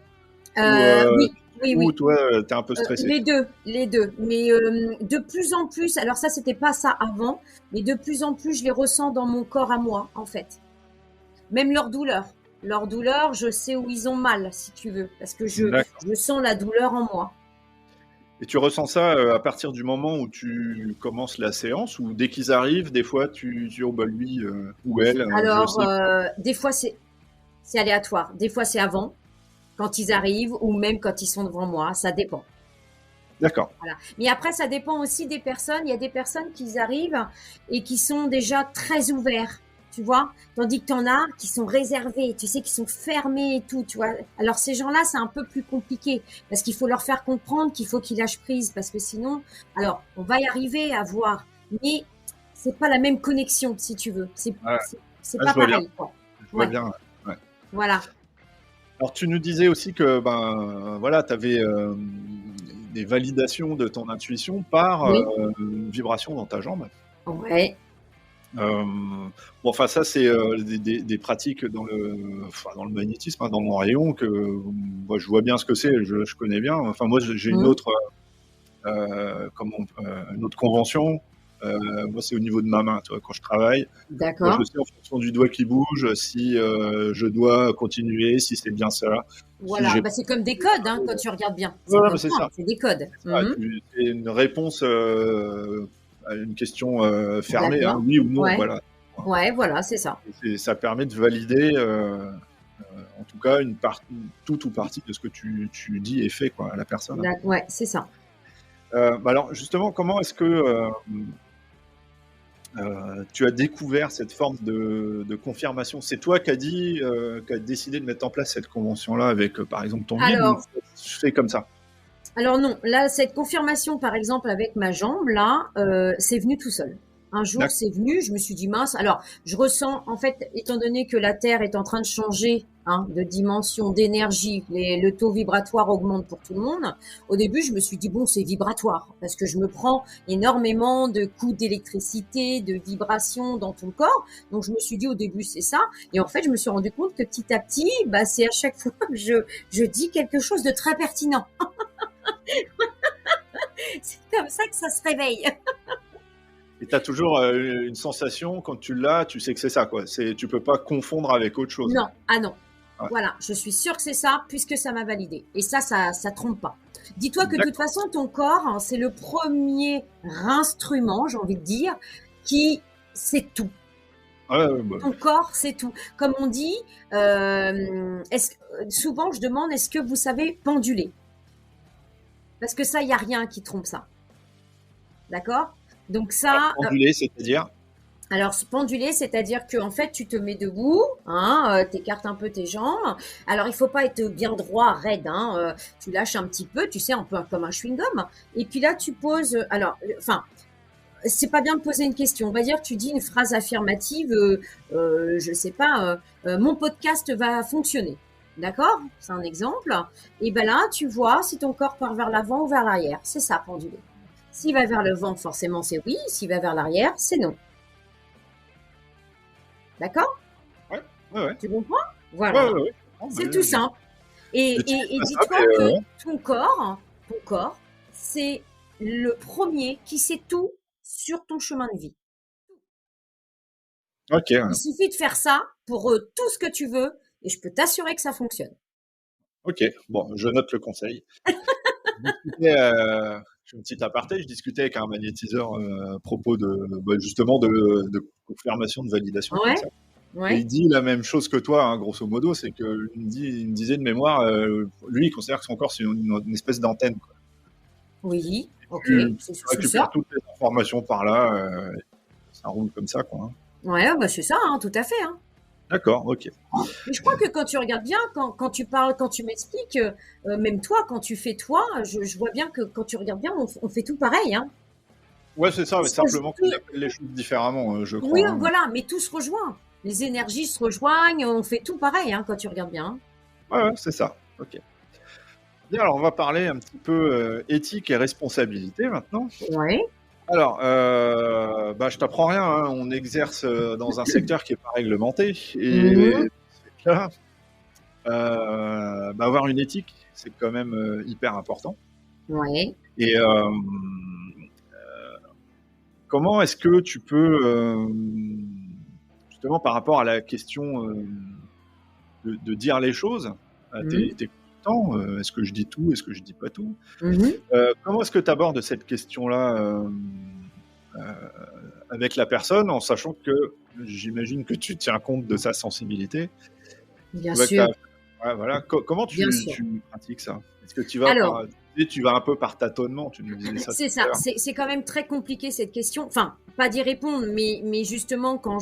Oui, oui, Ou oui. toi, t'es un peu stressé? Les deux, les deux. Mais de plus en plus, alors ça, c'était pas ça avant, mais de plus en plus, je les ressens dans mon corps à moi, en fait. Même leur douleur. Leur douleur, je sais où ils ont mal, si tu veux, parce que D'accord. je sens la douleur en moi. Et tu ressens ça à partir du moment où tu commences la séance ou dès qu'ils arrivent, des fois tu dis oh bah lui ou elle, je Alors, sais. des fois, c'est aléatoire. Des fois, c'est avant, quand ils arrivent, ou même quand ils sont devant moi. Ça dépend. D'accord. Voilà. Mais après, ça dépend aussi des personnes. Il y a des personnes qui arrivent et qui sont déjà très ouverts, tu vois. Tandis que tu en as qui sont réservés, tu sais, qui sont fermés et tout, tu vois. Alors, ces gens-là, c'est un peu plus compliqué parce qu'il faut leur faire comprendre qu'il faut qu'ils lâchent prise parce que sinon, alors, on va y arriver à voir, mais c'est pas la même connexion, si tu veux. Ouais, C'est ouais, pas je vois bien. pareil, quoi. Je vois Ouais. bien. Ouais. Voilà. Alors tu nous disais aussi que ben voilà, tu avais des validations de ton intuition par Oui. une vibration dans ta jambe. Ouais. Bon, enfin ça c'est des pratiques dans dans le magnétisme, hein, dans mon rayon que moi je vois bien ce que c'est, je connais bien. Enfin moi j'ai une Mmh. autre une autre convention. Moi c'est au niveau de ma main, tu vois, quand je travaille. Moi je D'accord. sais en fonction du doigt qui bouge si je dois continuer, si c'est bien ça, si Voilà. j'ai Bah, c'est comme des codes, hein, quand tu regardes bien. C'est ouais, mais comme c'est ça, ça. c'est des codes. C'est ça. Mmh. C'est une réponse à une question fermée, hein, D'accord. oui ou non, Ouais. voilà. Ouais, voilà, c'est ça. Ça permet de valider, en tout cas, toute ou partie de ce que tu dis et fais quoi, à la personne. Ouais, c'est ça. Bah alors justement, comment est-ce que tu as découvert cette forme de confirmation? C'est toi qui as décidé de mettre en place cette convention-là avec, par exemple, ton guide ou Alors, ça se fait comme ça? alors non, là, cette confirmation, par exemple, avec ma jambe, là, c'est venu tout seul. Un jour, D'accord. c'est venu, je me suis dit mince. Alors, je ressens, en fait, étant donné que la Terre est en train de changer, hein, de dimension, d'énergie, le taux vibratoire augmente pour tout le monde. Au début, je me suis dit bon, c'est vibratoire, parce que je me prends énormément de coups d'électricité, de vibrations dans tout le corps. Donc, je me suis dit au début, c'est ça. Et en fait, je me suis rendu compte que petit à petit, bah, c'est à chaque fois que je dis quelque chose de très pertinent. C'est comme ça que ça se réveille. Et tu as toujours une sensation, quand tu l'as, tu sais que c'est ça, quoi. Tu peux pas confondre avec autre chose. Non, ah non. Ouais. Voilà, je suis sûre que c'est ça, puisque ça m'a validé. Et ça trompe pas. Dis-toi que de toute D'accord. façon, ton corps, hein, c'est le premier instrument, j'ai envie de dire, qui sait tout. Ouais, ouais, bah, Ton corps, c'est tout. Comme on dit, souvent je demande, est-ce que vous savez penduler? Parce que ça, il n'y a rien qui trompe ça. D'accord? Donc alors, ça, pendulé, c'est-à-dire? alors, se penduler, c'est-à-dire que en fait, tu te mets debout, hein, t'écartes un peu tes jambes. Alors, il faut pas être bien droit, raide, hein, tu lâches un petit peu, tu sais, un peu comme un chewing-gum. Et puis là, tu poses. Alors, enfin, c'est pas bien de poser une question. On va dire, tu dis une phrase affirmative. Je sais pas. Mon podcast va fonctionner. D'accord? C'est un exemple. Et ben là, tu vois si ton corps part vers l'avant ou vers l'arrière. C'est ça, penduler. S'il va vers le vent, forcément, c'est oui. S'il va vers l'arrière, c'est non. D'accord? Ouais, ouais, ouais. Tu comprends? Ouais, Voilà. ouais, ouais. Oh, bah, C'est tout simple. Et, j'utilise et, et pas ça, dis-toi mais que ton corps, c'est le premier qui sait tout sur ton chemin de vie. OK, Il ouais. suffit de faire ça pour tout ce que tu veux et je peux t'assurer que ça fonctionne. OK. Bon, je note le conseil. Je discutais, je fais une petite aparté, je discutais avec un magnétiseur, à propos justement de confirmation, de validation comme Ouais, ça. Et ouais, il dit la même chose que toi, hein, grosso modo, c'est il me disait de mémoire, lui, il considère que son corps, c'est une espèce d'antenne, quoi. oui, ok, Tu c'est récupères ça. toutes les informations par là, ça roule comme ça, quoi, hein. Ouais, bah c'est ça, hein, tout à fait. Hein. D'accord, OK. Mais je crois que quand tu regardes bien, quand tu parles, quand tu m'expliques, même toi, quand tu fais toi, je vois bien que quand tu regardes bien, on fait tout pareil. Hein. Ouais, c'est ça, mais Parce que simplement qu'on appelle les choses différemment, je oui, crois, hein. voilà, mais tout se rejoint. Les énergies se rejoignent, on fait tout pareil hein, quand tu regardes bien. Hein. Ouais, ouais, c'est ça. OK. Bien, alors on va parler un petit peu, éthique et responsabilité maintenant. Ouais. Alors, bah, je t'apprends rien, hein, on exerce, dans un secteur qui est pas réglementé et Mhm. là, bah, avoir une éthique, c'est quand même hyper important. Ouais. Et comment est-ce que tu peux, justement par rapport à la question de dire les choses à Mmh. tes consultants, est-ce que je dis tout, est-ce que je dis pas tout? Mmh. Comment est-ce que tu abordes cette question-là avec la personne, en sachant que j'imagine que tu tiens compte de sa sensibilité? Bien Tu vois que sûr, ouais, voilà. Comment bien sûr. tu pratiques ça? Est-ce que Alors, tu vas un peu par tâtonnement, tu nous disais ça tout c'est à ça, l'heure. c'est quand même très compliqué cette question. Enfin, pas d'y répondre, mais justement quand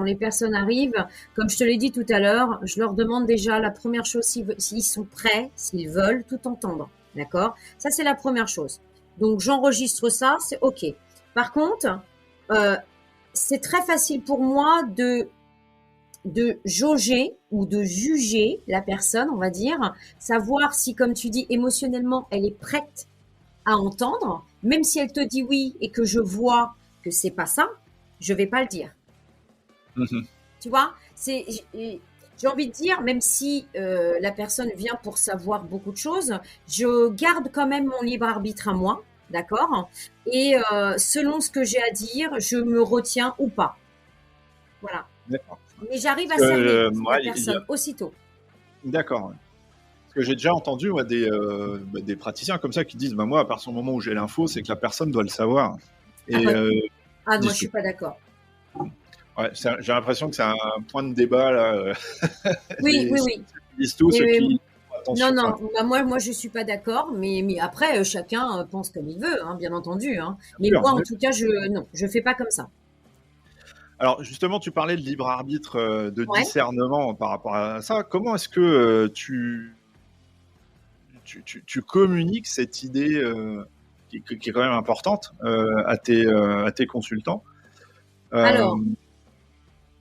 les personnes arrivent, comme je te l'ai dit tout à l'heure, je leur demande déjà la première chose s'ils sont prêts, s'ils veulent tout entendre, d'accord? Ça, c'est la première chose. Donc j'enregistre ça, c'est OK. Par contre, heu, c'est très facile pour moi de jauger ou de juger la personne, on va dire, savoir si, comme tu dis, émotionnellement, elle est prête à entendre, même si elle te dit oui et que je vois que c'est pas ça, je vais pas le dire. Mmh. Tu vois, j'ai envie de dire, même si la personne vient pour savoir beaucoup de choses, je garde quand même mon libre arbitre à moi, d'accord. Et selon ce que j'ai à dire, je me retiens ou pas. Voilà. D'accord. Mais j'arrive Parce à que, cerner la ouais, il y a personne aussitôt. d'accord, ouais. Parce que j'ai déjà entendu, ouais, des praticiens comme ça qui disent: «Bah, moi, à partir du moment où j'ai l'info, c'est que la personne doit le savoir» Ah, et ah, ils moi je disent suis pas d'accord. ouais, j'ai l'impression que c'est un point de débat là, Oui, les oui, ceux oui. qui disent tout, Oui, ceux oui. qui font Non, attention, enfin, non, bah, moi je suis pas d'accord, mais après, chacun pense comme il veut, hein, bien entendu, hein. bien Mais sûr, moi, en oui. tout cas, non, je fais pas comme ça. Alors justement, tu parlais de libre arbitre, de Ouais. discernement par rapport à ça. Comment est-ce que, tu communiques cette idée, qui est quand même importante, à tes consultants? Alors, Hem,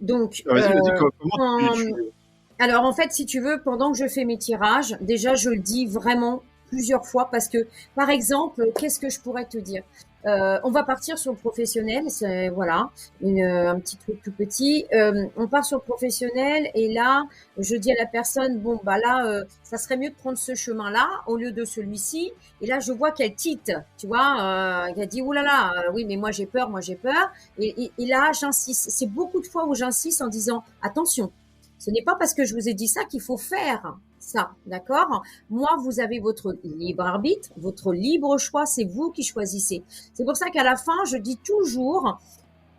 donc, vas-y, comment quand tu alors, en fait, si tu veux, pendant que je fais mes tirages, déjà, je le dis vraiment plusieurs fois parce que, par exemple, qu'est-ce que je pourrais te dire? On va partir sur le professionnel, c'est voilà, un petit truc tout petit. On part sur le professionnel et là, je dis à la personne: «Bon, bah, là, ça serait mieux de prendre ce chemin-là au lieu de celui-ci» et là, je vois qu'elle tilte, tu vois? Elle dit: «Ouh là là, oui, mais moi j'ai peur» et là, j'insiste. C'est beaucoup de fois où j'insiste en disant: «Attention, ce n'est pas parce que je vous ai dit ça qu'il faut faire ça, d'accord? Moi, vous avez votre libre arbitre, votre libre choix, c'est vous qui choisissez. C'est pour ça qu'à la fin, je dis toujours,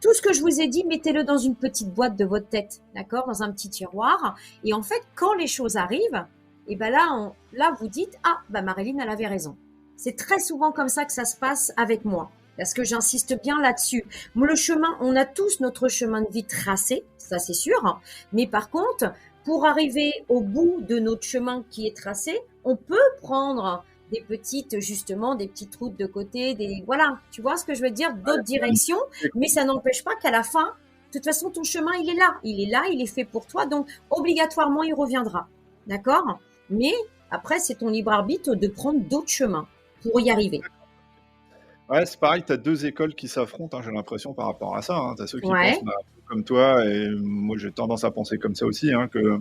tout ce que je vous ai dit, mettez-le dans une petite boîte de votre tête, d'accord? Dans un petit tiroir. Et en fait, quand les choses arrivent, et ben là, là, vous dites, ah, bah Marilyn, elle avait raison. C'est très souvent comme ça que ça se passe avec moi. Parce que j'insiste bien là-dessus. Le chemin, on a tous notre chemin de vie tracé, ça c'est sûr. Mais par contre, pour arriver au bout de notre chemin qui est tracé, on peut prendre des petites, justement, des petites routes de côté, voilà, tu vois ce que je veux dire, d'autres directions, mais ça n'empêche pas qu'à la fin, de toute façon, ton chemin, il est là, il est fait pour toi, donc obligatoirement, il reviendra, d'accord? Mais après, c'est ton libre arbitre de prendre d'autres chemins pour y arriver. ouais, c'est pareil, tu as 2 écoles qui s'affrontent, hein, j'ai l'impression par rapport à ça, hein. Tu as ceux qui pensent, Ouais, bah, un peu comme toi et moi j'ai tendance à penser comme ça aussi, hein, que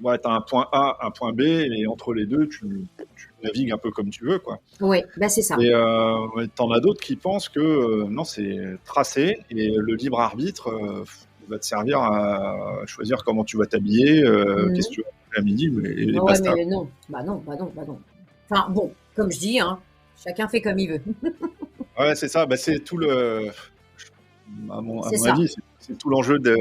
ouais, tu as un point A, un point B et entre les 2, tu navigues un peu comme tu veux, quoi. ouais, bah c'est ça. Et ouais, tu en as d'autres qui pensent que, non, c'est tracé et le libre arbitre, il va te servir à choisir comment tu vas t'habiller, qu'est-ce que Mhm. tu vas manger à midi et Ouais, basta. mais non, bah non, bah non, bah non. Enfin bon, comme je dis, hein, chacun fait comme il veut. Ouais, c'est ça, bah, c'est tout le à C'est mon ça. avis, c'est tout l'enjeu de,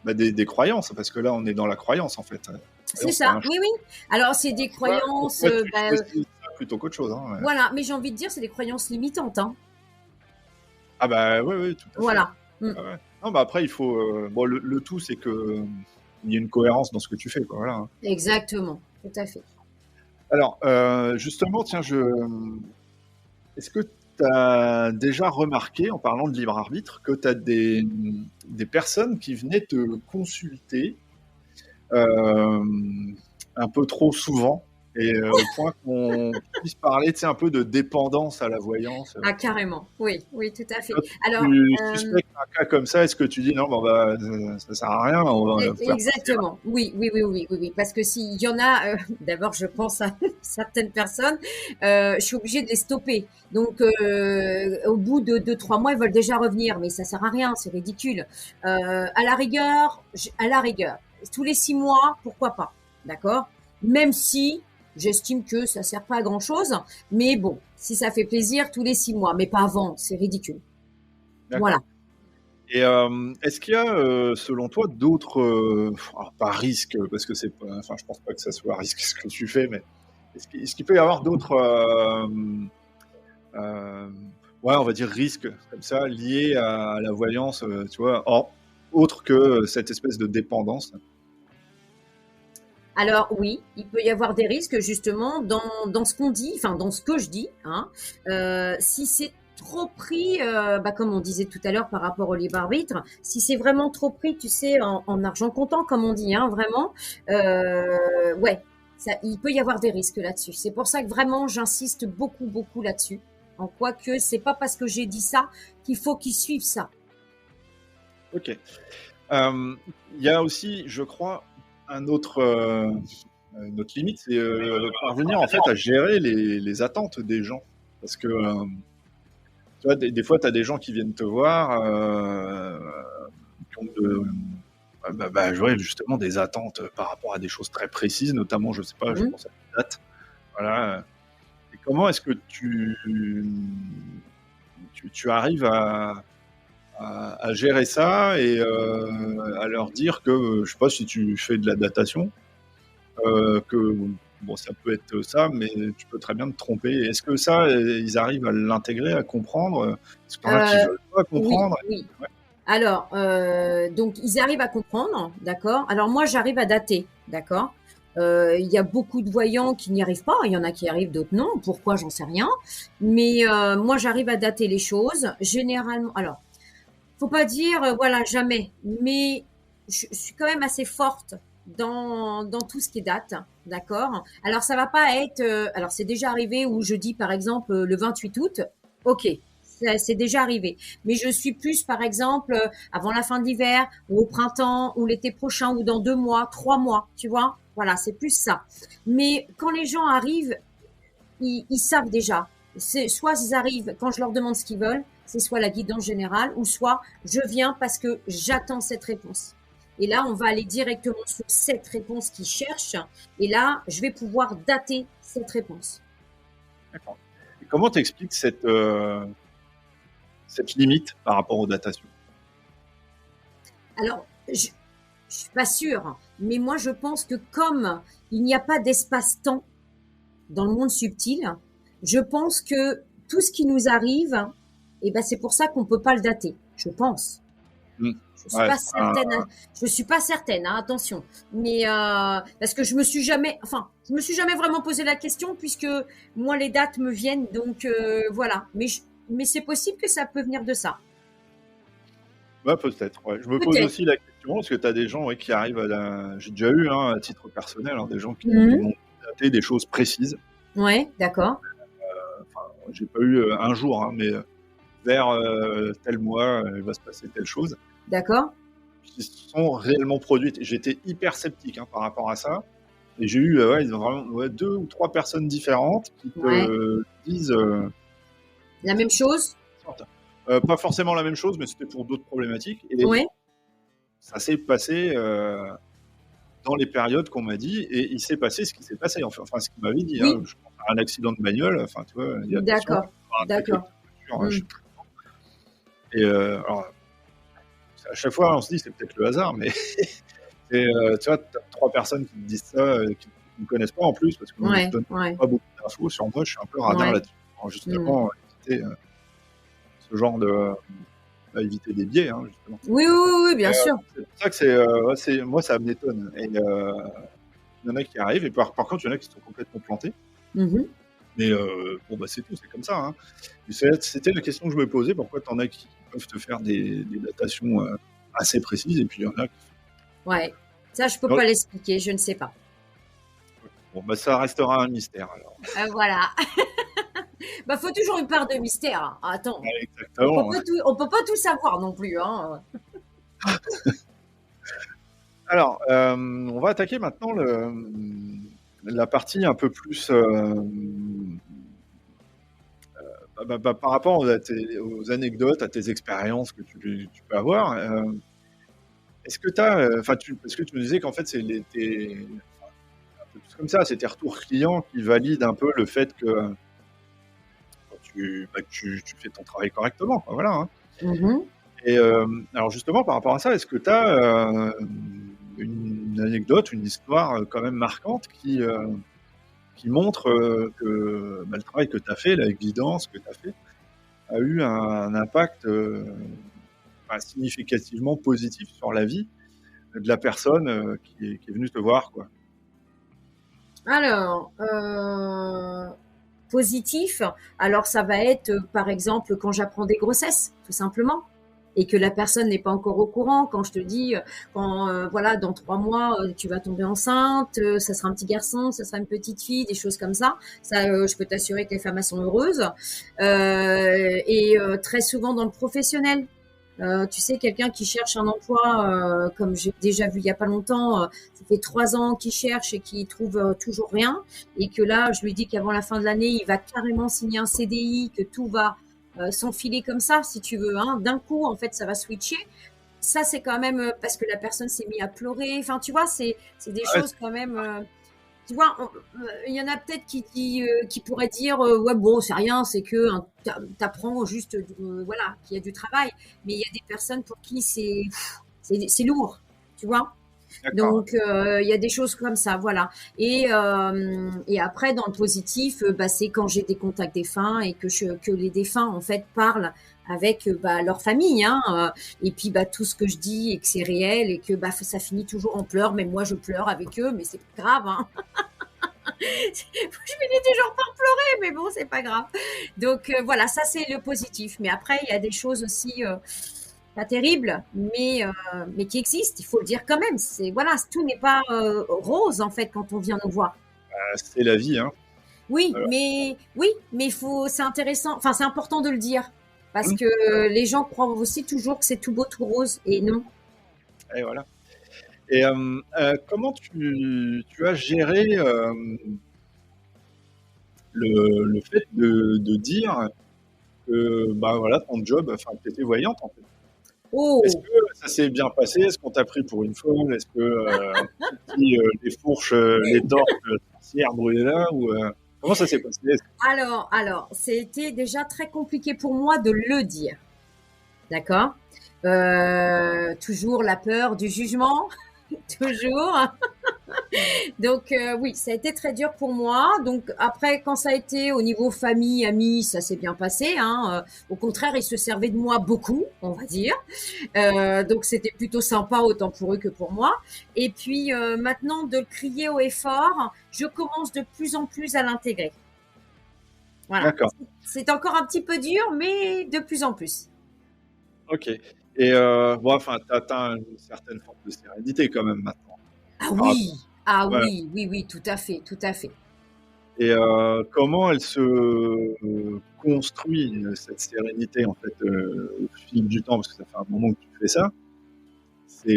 bah, des croyances, parce que là, on est dans la croyance, en fait. C'est Croyance, c'est ça, un oui, oui. Alors, c'est des croyances, pourquoi tu choisis ça plutôt qu'autre chose, hein, ouais. voilà, mais j'ai envie de dire, c'est des croyances limitantes, hein. Ah bah, oui, oui, tout à fait. Voilà. Mm. Ouais, ouais. Non, bah, après, il faut, bon, le tout, c'est que, il y ait une cohérence dans ce que tu fais, quoi, voilà, hein. Exactement, tout à fait. Alors, justement, tiens, est-ce que tu as déjà remarqué, en parlant de libre arbitre, que tu as des personnes qui venaient te consulter, un peu trop souvent et au point qu'on puisse parler, tu sais, un peu de dépendance à la voyance, Ah, carrément. Oui, oui, tout à fait. toi, Alors, tu suspectes un cas comme ça, est-ce que tu dis non, bon, bah, ça sert à rien, on va faire Exactement. Oui, oui, oui, oui, oui, oui. Parce que s'il y en a, d'abord, je pense à certaines personnes, je suis obligée de les stopper. Donc, au bout de 2, 3 mois, ils veulent déjà revenir, mais ça sert à rien, c'est ridicule. À la rigueur, tous les 6 mois, pourquoi pas, d'accord? Même si j'estime que ça sert pas à grand chose, mais bon, si ça fait plaisir, tous les 6 mois, mais pas avant, c'est ridicule. Voilà. D'accord. Et est-ce qu'il y a, selon toi, d'autres, alors pas risques, parce que c'est pas, enfin, je pense pas que ça soit un risque ce que tu fais, mais est-ce qu'il peut y avoir d'autres, euh, ouais, on va dire risques comme ça liés à la voyance, tu vois, autre que cette espèce de dépendance? Alors oui, il peut y avoir des risques justement dans ce qu'on dit, enfin dans ce que je dis, hein. Si c'est trop pris, comme on disait tout à l'heure par rapport au libre arbitre, si c'est vraiment trop pris, tu sais, en argent comptant, comme on dit, hein, vraiment, ouais, il peut y avoir des risques là-dessus. C'est pour ça que vraiment j'insiste beaucoup, beaucoup là-dessus. En quoi que c'est pas parce que j'ai dit ça qu'il faut qu'ils suivent ça. Ok. Il y a aussi, je crois, un autre, une autre limite, c'est parvenir en fait à gérer les attentes des gens. Parce que tu vois, des fois, tu as des gens qui viennent te voir, qui ont ouais, justement des attentes par rapport à des choses très précises, notamment, je sais pas, je Mhm. pense à des dates. Voilà. Et comment est-ce que tu arrives à gérer ça et à leur dire que, je sais pas si tu fais de la datation, que bon, ça peut être ça, mais tu peux très bien te tromper. Est-ce que ça, ils arrivent à l'intégrer, à comprendre? Est-ce qu'il y en a qui Euh, veulent pas oui, comprendre? oui. Ouais. Alors, donc ils arrivent à comprendre, d'accord. Alors moi, j'arrive à dater, d'accord. Il y a beaucoup de voyants qui n'y arrivent pas. Il y en a qui arrivent, d'autres non. Pourquoi, j'en sais rien. Mais moi, j'arrive à dater les choses. Généralement, alors, faut pas dire, voilà, jamais. Mais je suis quand même assez forte dans tout ce qui est date, d'accord. Alors, ça va pas être. Alors, c'est déjà arrivé où je dis, par exemple, le 28 août. Ok, c'est déjà arrivé. Mais je suis plus, par exemple, avant la fin de l'hiver, ou au printemps, ou l'été prochain, ou dans 2 mois, 3 mois, tu vois. Voilà, c'est plus ça. Mais quand les gens arrivent, ils savent déjà. C'est soit ils arrivent quand je leur demande ce qu'ils veulent, c'est soit la guidance générale, ou soit je viens parce que j'attends cette réponse. Et là, on va aller directement sur cette réponse qu'ils cherchent. Et là, je vais pouvoir dater cette réponse. D'accord. Et comment tu expliques cette limite par rapport aux datations? Alors, je suis pas sûre, mais moi, je pense que comme il n'y a pas d'espace-temps dans le monde subtil, je pense que tout ce qui nous arrive, eh ben, c'est pour ça qu'on peut pas le dater. Je pense. Hmm. Je suis Ouais, pas certaine. Je suis pas certaine, hein, attention. Mais parce que je me suis jamais vraiment posé la question puisque moi les dates me viennent, donc voilà. Mais c'est possible que ça peut venir de ça. ouais, peut-être. Ouais. Je me pose Peut-être. aussi la question, parce que tu as des gens, ouais, qui arrivent j'ai déjà eu, hein, à titre personnel, hein, des gens qui Mhm. m'ont daté des choses précises. Ouais, d'accord, Enfin, j'ai pas eu un jour, hein, mais vers tel mois, il va se passer telle chose, d'accord. qui se sont réellement produites. J'étais hyper sceptique, hein, par rapport à ça. Et j'ai eu ouais, ils ont vraiment, ouais, 2 ou 3 personnes différentes qui Ouais, te disent la même chose. pas forcément la même chose, mais c'était pour d'autres problématiques. Et Ouais, ça s'est passé dans les périodes qu'on m'a dit, et il s'est passé ce qui s'est passé. Enfin, ce qu'il m'avait dit. oui, Hein. Je pense à un accident de bagnole. Enfin, tu vois, il dit attention, d'accord, un truc avec d'accord. la voiture, je Hmm. sais plus. Et alors, à chaque fois, on se dit c'est peut-être le hasard, mais et, tu vois, tu as 3 personnes qui te disent ça, qui ne me connaissent pas en plus, parce que je Ouais, donne ouais, pas beaucoup d'infos sur moi, je suis un peu radin ouais. là-dessus. Alors, Hmm. justement, éviter ce genre de. Éviter des biais, hein, justement. Oui, oui, oui, oui, bien sûr. C'est pour ça que ouais, moi, ça m'étonne. Et il y en a qui arrivent, et par contre, il y en a qui sont complètement plantés. Mhm. Mais bon, bah, c'est tout, c'est comme ça. Hein. C'était la question que je me posais, pourquoi t'en as qui peuvent te faire des datations assez précises, et puis il y en a qui. Ouais. Ça, je peux pas l'expliquer, je ne sais pas. Bon, bah, ça restera un mystère alors. Voilà. Bah, faut toujours une part de mystère, hein. Attends, Exactement. on peut pas tout savoir non plus, hein. Alors, on va attaquer maintenant la partie un peu plus par rapport aux anecdotes, à tes expériences que tu peux avoir. Est-ce que tu as, parce que tu me disais qu'en fait, c'est un peu plus comme ça, c'est tes retours clients qui valident un peu le fait que tu fais ton travail correctement, quoi, voilà, hein. Mmh. Et alors justement, par rapport à ça, est-ce que tu as une anecdote, une histoire quand même marquante qui montre que le travail que tu as fait, la guidance que tu as fait, a eu un impact significativement positif sur la vie de la personne qui est venue te voir, quoi. Alors, positif, alors ça va être, par exemple, quand j'apprends des grossesses, tout simplement, et que la personne n'est pas encore au courant. Quand je te dis, quand voilà, dans 3 mois, tu vas tomber enceinte, ça sera un petit garçon, ça sera une petite fille, des choses comme ça. Ça, je peux t'assurer que les femmes elles sont heureuses. Et très souvent dans le professionnel. Tu sais, quelqu'un qui cherche un emploi, comme j'ai déjà vu il y a pas longtemps, ça fait 3 ans qu'il cherche et qu'il trouve toujours rien, et que là, je lui dis qu'avant la fin de l'année, il va carrément signer un CDI, que tout va s'enfiler comme ça, si tu veux, hein. D'un coup, en fait, ça va switcher. Ça, c'est quand même parce que la personne s'est mise à pleurer. Enfin, tu vois, c'est des Ouais, choses quand même. Tu vois, il y en a peut-être qui pourraient dire ouais bon c'est rien, c'est que hein, t'apprends juste voilà qu'il y a du travail, mais il y a des personnes pour qui c'est lourd, tu vois. d'accord. Donc il y a des choses comme ça, voilà. Et après dans le positif, bah, c'est quand j'ai des contacts défunts et que les défunts en fait parlent avec bah, leur famille, hein, et puis bah tout ce que je dis et que c'est réel et que bah ça finit toujours en pleurs. Même moi je pleure avec eux, mais c'est pas grave, hein. Je finis toujours par pleurer, mais bon, c'est pas grave. Donc voilà, ça c'est le positif. Mais après, il y a des choses aussi pas terribles, mais qui existent. Il faut le dire quand même. C'est voilà, tout n'est pas rose en fait quand on vient nous voir. C'est la vie, hein. Oui, mais faut, c'est intéressant. Enfin, c'est important de le dire parce Mmh. que les gens croient aussi toujours que c'est tout beau, tout rose, et non. Et voilà. Et comment tu as géré le fait de dire que bah, voilà, ton job, enfin, que tu étais voyante, en fait? Est-ce Oh, que ça s'est bien passé? Est-ce qu'on t'a pris pour une folle? Est-ce que on t'a dit les fourches, les torches, sorcières, brûlez-la? Ou comment ça s'est passé? alors, c'était déjà très compliqué pour moi de le dire. D'accord. Toujours la peur du jugement, toujours. Donc oui, ça a été très dur pour moi. Donc après, quand ça a été au niveau famille, amis, ça s'est bien passé, hein. Au contraire, ils se servaient de moi beaucoup, on va dire. Donc c'était plutôt sympa, autant pour eux que pour moi. Et puis maintenant, de le crier haut et fort, je commence de plus en plus à l'intégrer. Voilà. D'accord, C'est encore un petit peu dur, mais de plus en plus. OK. Et bon, enfin, tu atteins une certaine forme de sérénité quand même maintenant Ah par rapport oui, ah ouais. oui, oui, oui, tout à fait, tout à fait. Et comment elle se construit, cette sérénité, en fait, au fil du temps? Parce que ça fait un moment que tu fais ça. C'est,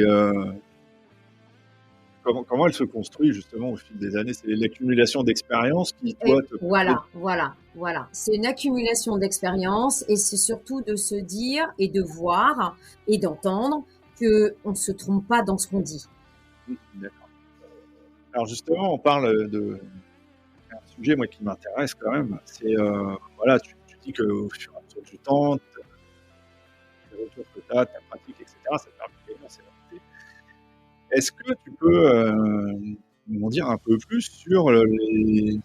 comment elle se construit justement au fil des années? C'est l'accumulation d'expériences qui, Et toi, te permet voilà, voilà, voilà. C'est une accumulation d'expérience et c'est surtout de se dire et de voir et d'entendre que on se trompe pas dans ce qu'on dit. d'accord. Alors justement, on parle de un sujet, moi, qui m'intéresse quand même, c'est, voilà, tu dis qu'au fur et à mesure du temps, les retours que tu as, ta pratique et cetera, ça te permet de gagner en sérénité. Est-ce que tu peux, m'en dire un peu plus sur, les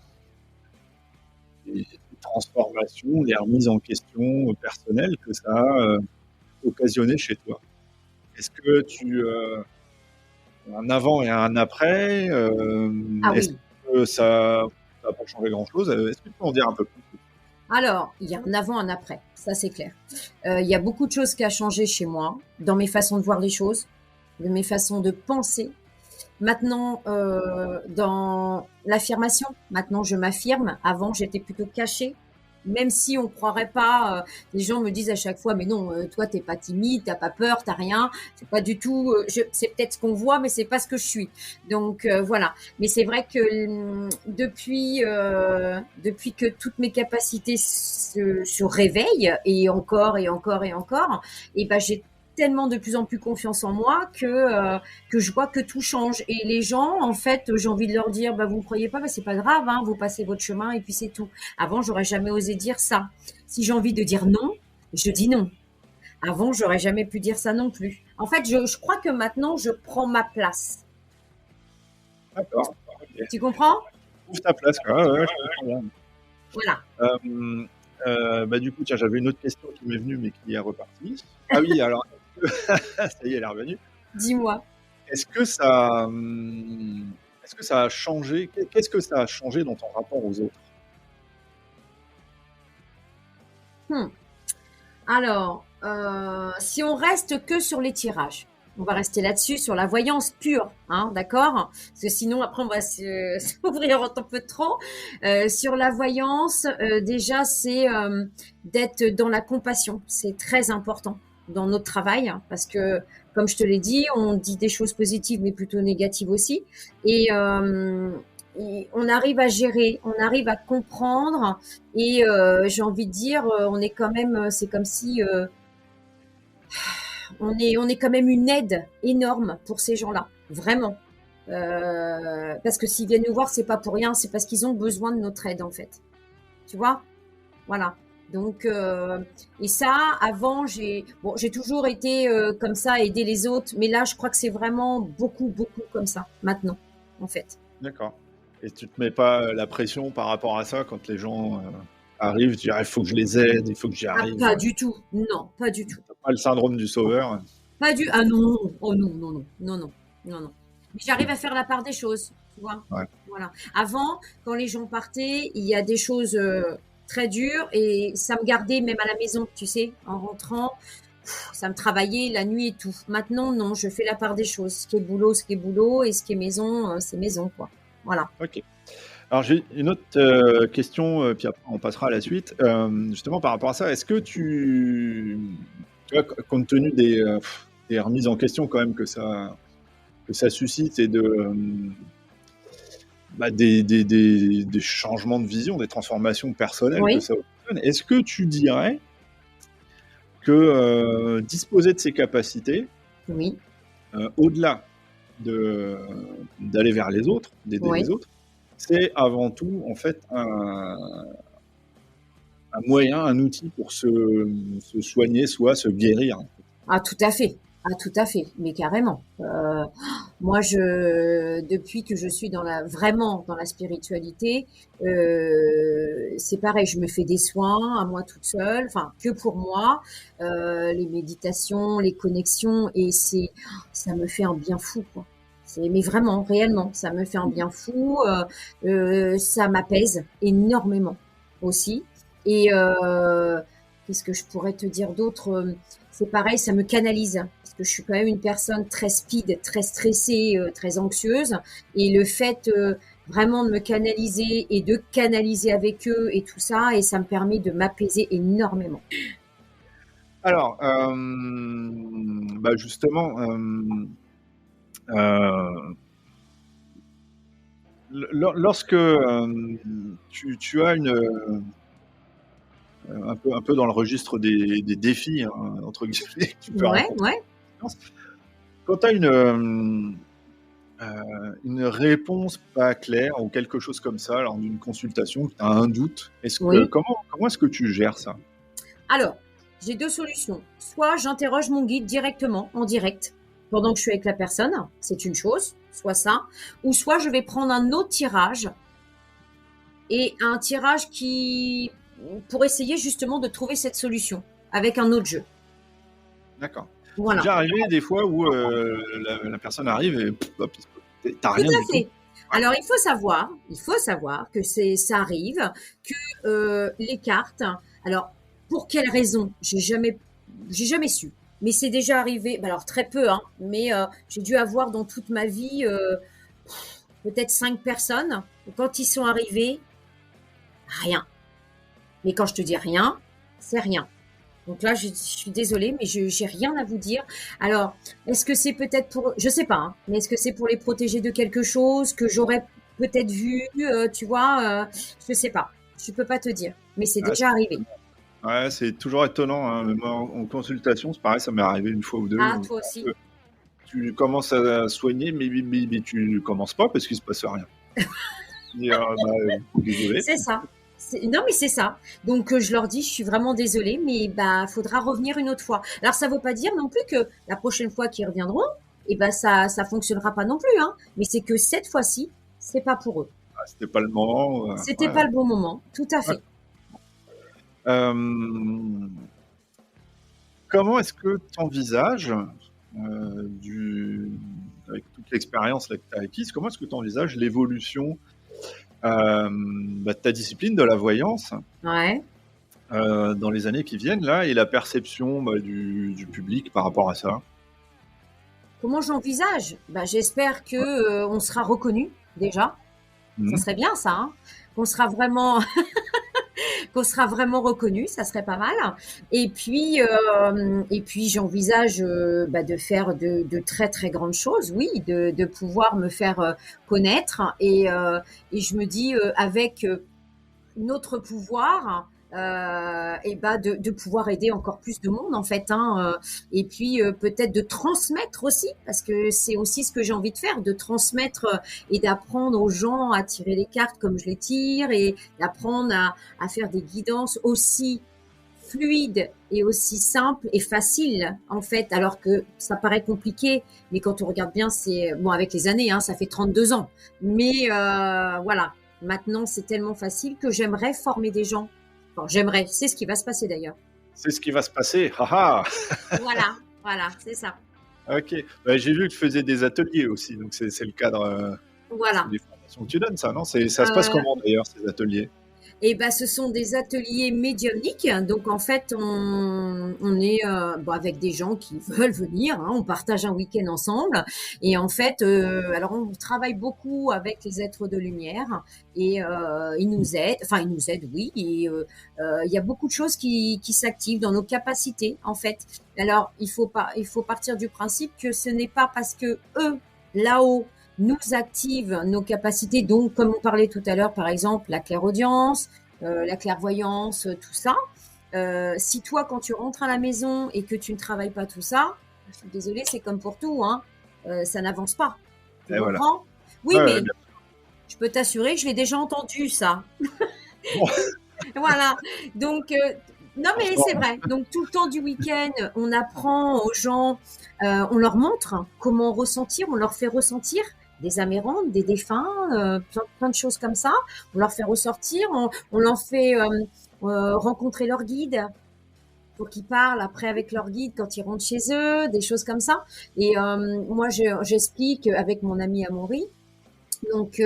transformations, les remises en question personnelles que ça a occasionné chez toi? Est-ce que un avant et un après, Ah est-ce oui. que ça n'a pas changé grand-chose? Est-ce que tu peux en dire un peu plus? Alors, il y a un avant, un après, ça c'est clair. Il y a beaucoup de choses qui a changé chez moi, dans mes façons de voir les choses, de mes façons de penser. Maintenant, dans l'affirmation, maintenant je m'affirme. Avant, j'étais plutôt cachée. Même si on croirait pas, les gens me disent à chaque fois, mais non, toi t'es pas timide, t'as pas peur, t'as rien. C'est pas du tout. C'est peut-être ce qu'on voit, mais c'est pas ce que je suis. Donc voilà. Mais c'est vrai que depuis que toutes mes capacités se réveillent et encore et encore et encore, et ben j'ai tellement de plus en plus confiance en moi que je vois que tout change. Et les gens, en fait, j'ai envie de leur dire, bah, vous ne croyez pas, bah, c'est pas grave, hein, vous passez votre chemin et puis c'est tout. Avant, j'aurais jamais osé dire ça. Si j'ai envie de dire non, je dis non. Avant, j'aurais jamais pu dire ça non plus. En fait, je crois que maintenant, je prends ma place. D'accord. Ok. Tu comprends? Trouve ta place, quoi. Ouais, ouais, je comprends bien. Voilà. Bah, du coup, tiens, j'avais une autre question qui m'est venue, mais qui est repartie. Ah oui, alors, ça y est, elle est revenue. Dis-moi. Est-ce que ça, est-ce que ça a changé, qu'est-ce que ça a changé dans ton rapport aux autres? Hmm. Alors, si on reste que sur les tirages, on va rester là-dessus, sur la voyance pure, hein, d'accord? Parce que sinon, après, on va s'ouvrir un peu trop. Sur la voyance, déjà, c'est d'être dans la compassion. C'est très important dans notre travail, hein, parce que, comme je te l'ai dit, on dit des choses positives, mais plutôt négatives aussi. Et, on arrive à gérer, on arrive à comprendre et j'ai envie de dire, on est quand même, c'est comme si on est quand même une aide énorme pour ces gens-là, vraiment. Parce que s'ils viennent nous voir, c'est pas pour rien, c'est parce qu'ils ont besoin de notre aide en fait. Tu vois? Voilà. Donc et ça, avant, j'ai toujours été comme ça, aider les autres, mais là, je crois que c'est vraiment beaucoup, beaucoup comme ça maintenant, en fait. D'accord. Et tu te mets pas la pression par rapport à ça quand les gens arrivent, tu dis ah, il faut que je les aide, il faut que j'y Ah, arrive. pas du tout. Non, pas du tout. T'as pas le syndrome du sauveur. Ah non, oh non, non, non, non, non, non, non. Mais j'arrive à faire la part des choses, tu vois. Ouais. Voilà. Avant, quand les gens partaient, il y a des choses très dures et ça me gardait même à la maison, tu sais, en rentrant, ça me travaillait la nuit et tout. Maintenant, non, je fais la part des choses. Ce qui est boulot, ce qui est boulot et ce qui est maison, c'est maison, quoi. Voilà. Ok. Alors j'ai une autre question, puis après on passera à la suite. Justement par rapport à ça, est-ce que tu vois, compte tenu des remises en question quand même que ça suscite et bah, des changements de vision, des transformations personnelles que Oui, ça occasionne, est-ce que tu dirais que disposer de ces capacités, oui, au-delà d'aller vers les autres, d'aider oui. les autres, c'est avant tout en fait un moyen, un outil pour se soigner, soit se guérir. Ah, tout à fait. Ah, tout à fait. Mais carrément. Moi, depuis que je suis vraiment dans la spiritualité, c'est pareil. Je me fais des soins à moi toute seule, enfin que pour moi, les méditations, les connexions, et ça me fait un bien fou, quoi. Mais vraiment, réellement, ça me fait un bien fou. Ça m'apaise énormément aussi. Et qu'est-ce que je pourrais te dire d'autre? C'est pareil, ça me canalise parce que je suis quand même une personne très speed, très stressée, très anxieuse. Et le fait vraiment de me canaliser et de canaliser avec eux et tout ça, et ça me permet de m'apaiser énormément. Alors, bah justement, euh, lorsque tu as un peu dans le registre des défis, hein, entre guillemets, que tu peux Ouais, rencontrer, ouais, quand tu as une réponse pas claire ou quelque chose comme ça lors d'une consultation, tu as un doute, oui. comment est-ce que tu gères ça? Alors, j'ai deux solutions. Soit j'interroge mon guide directement, en direct, pendant que je suis avec la personne, c'est une chose, soit ça, ou soit je vais prendre un autre tirage et un tirage qui pour essayer justement de trouver cette solution avec un autre jeu. D'accord. C'est Voilà, déjà arrivé des fois où la personne arrive et hop, t'as tout rien à du tout. fait. Alors il faut savoir que ça arrive que les cartes. Alors pour quelle raison? J'ai jamais su. Mais c'est déjà arrivé. Alors très peu, hein. Mais j'ai dû avoir dans toute ma vie peut-être 5 personnes. Et quand ils sont arrivés, rien. Mais quand je te dis rien, c'est rien. Donc là, je suis désolée, mais je j'ai rien à vous dire. Alors, est-ce que c'est peut-être pour, je sais pas, hein, mais est-ce que c'est pour les protéger de quelque chose que j'aurais peut-être vu, tu vois, je sais pas. Je peux pas te dire, mais c'est Ouais, déjà arrivé. ouais, c'est toujours étonnant, hein. Même en consultation, c'est pareil, ça m'est arrivé une fois ou deux. Ah, Où toi aussi? tu commences à soigner, mais tu commences pas parce qu'il se passe rien. Et, désolé. C'est ça. Non, mais c'est ça. Donc, je leur dis, je suis vraiment désolée, mais bah, faudra revenir une autre fois. Alors, ça veut pas dire non plus que la prochaine fois qu'ils reviendront, et ben ça fonctionnera pas non plus, hein. Mais c'est que cette fois-ci, c'est pas pour eux. Ah, c'était pas le moment. C'était Ouais. pas le bon moment. Tout à Ouais. fait. Euh, Comment est-ce que tu envisages, avec toute l'expérience là, que tu as acquise, comment est-ce que tu envisages l'évolution de ta discipline, de la voyance, Ouais. dans les années qui viennent là, et la perception du public par rapport à ça? Comment j'envisage? Bah, j'espère que, on sera reconnu déjà. Ça Mhm. serait bien ça, hein. Qu'on sera vraiment qu'on sera vraiment reconnu, ça serait pas mal. Et puis j'envisage bah, de faire de très très grandes choses, oui, de pouvoir me faire connaître. Et je me dis avec notre pouvoir, et bah de pouvoir aider encore plus de monde en fait, hein, et puis peut-être de transmettre aussi, parce que c'est aussi ce que j'ai envie de faire, de transmettre et d'apprendre aux gens à tirer les cartes comme je les tire, et d'apprendre à faire des guidances aussi fluides et aussi simples et faciles en fait, alors que ça paraît compliqué, mais quand on regarde bien, c'est bon, avec les années, hein, ça fait 32 ans, mais voilà. Maintenant, c'est tellement facile que j'aimerais former des gens. Enfin, j'aimerais, c'est ce qui va se passer d'ailleurs. C'est ce qui va se passer. Haha. Voilà, voilà, c'est ça. Ok. Bah, j'ai vu que tu faisais des ateliers aussi, donc c'est le cadre. C'est Voilà. des formations que tu donnes, ça, non? Ça se passe Euh, comment d'ailleurs, ces ateliers? Et ben, ce sont des ateliers médiumniques. Donc, en fait, on est bon, avec des gens qui veulent venir, hein, on partage un week-end ensemble. Et en fait, alors on travaille beaucoup avec les êtres de lumière, et ils nous aident. Enfin, ils nous aident, oui. Et il y a beaucoup de choses qui s'activent dans nos capacités, en fait. Alors, il faut partir du principe que ce n'est pas parce que eux, là-haut, nous active nos capacités. Donc, comme on parlait tout à l'heure, par exemple, la clairaudience, la clairvoyance, tout ça. Si toi, quand tu rentres à la maison et que tu ne travailles pas tout ça, je suis désolée, c'est comme pour tout, hein, ça n'avance pas. Tu Et voilà. comprends? Oui, Ouais, ouais, mais bien je peux t'assurer que je l'ai déjà entendu, ça. sûr. Voilà. Donc, non, mais c'est Bon, vrai. Donc, tout le temps du week-end, on apprend aux gens, on leur montre comment ressentir, on leur fait ressentir des amérantes, des défunts, plein de choses comme ça. On leur fait ressortir, on leur fait rencontrer leur guide pour qu'ils parlent après avec leur guide quand ils rentrent chez eux, des choses comme ça. Et moi, j'explique avec mon ami Amaury. Donc,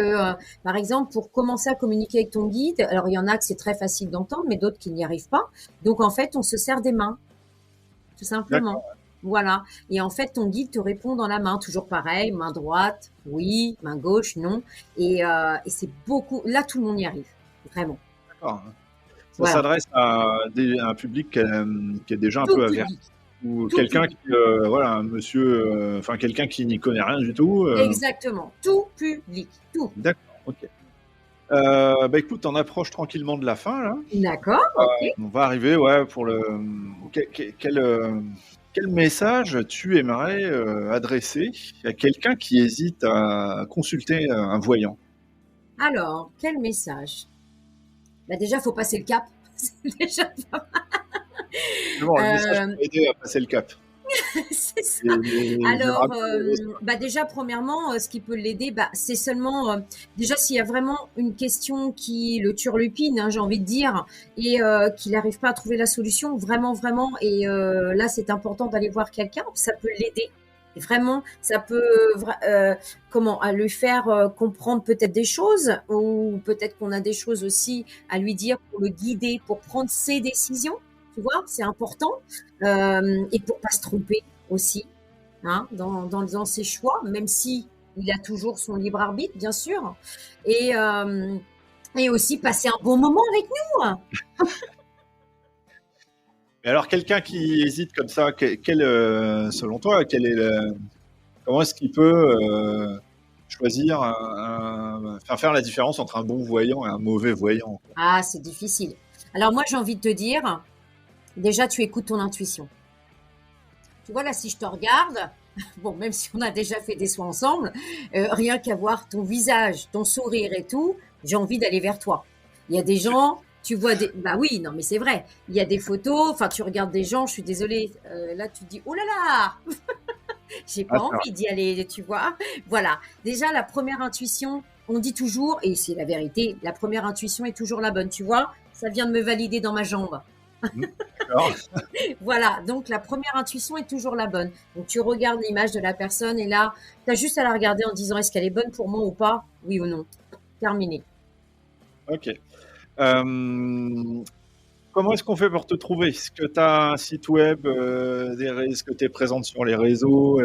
par exemple, pour commencer à communiquer avec ton guide, alors il y en a que c'est très facile d'entendre, mais d'autres qui n'y arrivent pas. Donc, en fait, on se sert des mains, tout simplement. d'accord. Voilà. Et en fait, ton guide te répond dans la main, toujours pareil, main droite, oui, main gauche, non. Et c'est beaucoup. Là, tout le monde y arrive, vraiment. D'accord. Ça Voilà. s'adresse à un public qui est déjà un Tout peu averti, public, ou tout quelqu'un public. qui, voilà, un monsieur, enfin quelqu'un qui n'y connaît rien du tout. Exactement. Tout public. Tout. D'accord, ok. Bah écoute, on approche tranquillement de la fin là. D'accord. Ok. On va arriver, ouais, pour le quel message tu aimerais adresser à quelqu'un qui hésite à consulter un voyant? Alors, quel message? Bah déjà, faut passer le cap. C'est déjà Justement, le message euh, pour aider à passer le cap. c'est ça. Les Alors, dragons, les bah déjà, premièrement, ce qui peut l'aider, bah, c'est seulement, déjà, s'il y a vraiment une question qui le turlupine, hein, j'ai envie de dire, et qu'il n'arrive pas à trouver la solution, vraiment, vraiment, et là, c'est important d'aller voir quelqu'un, ça peut l'aider. Vraiment, ça peut, comment, à lui faire comprendre peut-être des choses, ou peut-être qu'on a des choses aussi à lui dire pour le guider, pour prendre ses décisions. Tu vois, c'est important, et pour pas se tromper aussi, hein, dans ses choix, même si il a toujours son libre arbitre, bien sûr. Et Et aussi passer un bon moment avec nous. Et alors, quelqu'un qui hésite comme ça, selon toi, comment est-ce qu'il peut choisir, enfin, faire la différence entre un bon voyant et un mauvais voyant, quoi. Ah, c'est difficile. Alors moi, j'ai envie de te dire, déjà, tu écoutes ton intuition. Tu vois, là, si je te regarde, bon, même si on a déjà fait des soins ensemble, rien qu'à voir ton visage, ton sourire et tout, j'ai envie d'aller vers toi. Il y a des gens, tu vois des... Bah oui, non, mais c'est vrai. Il y a des photos, enfin, tu regardes des gens, je suis désolée, là, tu te dis, oh là là, j'ai pas Ah, ça. envie d'y aller, tu vois. Voilà. Déjà, la première intuition, on dit toujours, et c'est la vérité, la première intuition est toujours la bonne, tu vois. Ça vient de me valider dans ma jambe. D'accord. Voilà, donc la première intuition est toujours la bonne. Donc tu regardes l'image de la personne et là, tu as juste à la regarder en disant est-ce qu'elle est bonne pour moi ou pas, oui ou non. Terminé. Ok. Euh, Comment est-ce qu'on fait pour te trouver? Est-ce que tu as un site web, est-ce que tu es présente sur les réseaux?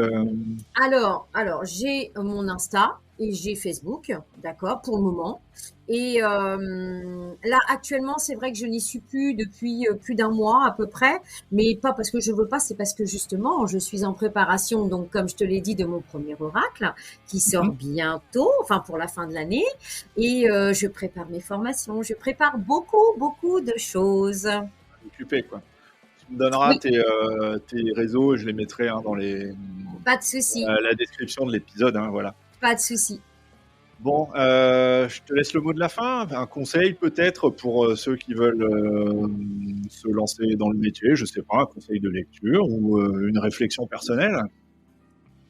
Alors, j'ai mon Insta et j'ai Facebook, d'accord, pour le moment. Et là, actuellement, c'est vrai que je n'y suis plus depuis plus d'un mois à peu près, mais pas parce que je veux pas, c'est parce que justement, je suis en préparation, donc comme je te l'ai dit, de mon premier oracle qui sort Mhm. bientôt, enfin pour la fin de l'année, et je prépare mes formations, je prépare beaucoup, beaucoup de choses. Occupé, quoi. Tu me donneras Oui, tes réseaux et je les mettrai, hein, dans pas de souci, la description de l'épisode, hein, voilà. pas de souci. Bon, je te laisse le mot de la fin. Un conseil peut-être pour ceux qui veulent se lancer dans le métier, je sais pas, un conseil de lecture ou une réflexion personnelle.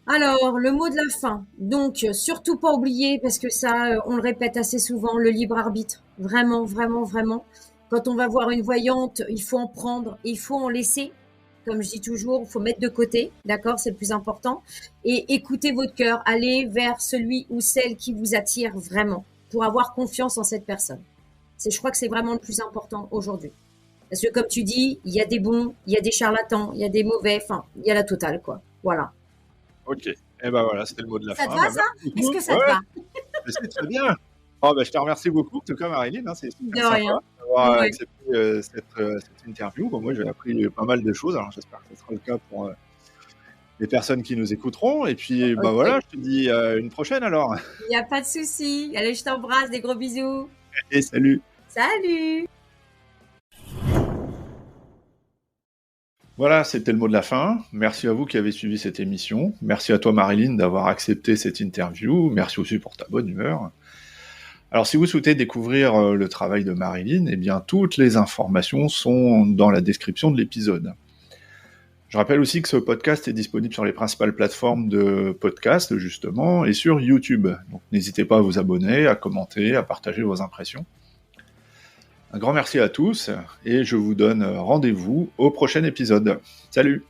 Alors, le mot de la fin. Donc, surtout pas oublier, parce que ça, on le répète assez souvent, le libre arbitre. Vraiment, vraiment, vraiment. Quand on va voir une voyante, il faut en prendre, il faut en laisser. Comme je dis toujours, il faut mettre de côté, d'accord? C'est le plus important. Et écoutez votre cœur. Allez vers celui ou celle qui vous attire vraiment, pour avoir confiance en cette personne. Je crois que c'est vraiment le plus important aujourd'hui. Parce que comme tu dis, il y a des bons, il y a des charlatans, il y a des mauvais, enfin, il y a la totale, quoi. Voilà. Ok. Et ben voilà, c'était le mot de la Ça te fin. va, Bah, ça? merci Est-ce beaucoup. que ça Ouais, te va? mais c'est très bien. Oh, bah, je te remercie beaucoup, en tout cas, Marilyn, hein, c'est super De sympa rien. d'avoir Ouais. accepté cette interview. Bon, moi, j'ai appris pas mal de choses, alors j'espère que ce sera le cas pour les personnes qui nous écouteront. Et puis, bah Ok. voilà, je te dis une prochaine alors. Il n'y a pas de souci. Allez, je t'embrasse. Des gros bisous. Et salut. Salut! Voilà, c'était le mot de la fin. Merci à vous qui avez suivi cette émission. Merci à toi, Marilyn, d'avoir accepté cette interview. Merci aussi pour ta bonne humeur. Alors, si vous souhaitez découvrir le travail de Marilyn, eh bien, toutes les informations sont dans la description de l'épisode. Je rappelle aussi que ce podcast est disponible sur les principales plateformes de podcast, justement, et sur YouTube. Donc, n'hésitez pas à vous abonner, à commenter, à partager vos impressions. Un grand merci à tous, et je vous donne rendez-vous au prochain épisode. Salut!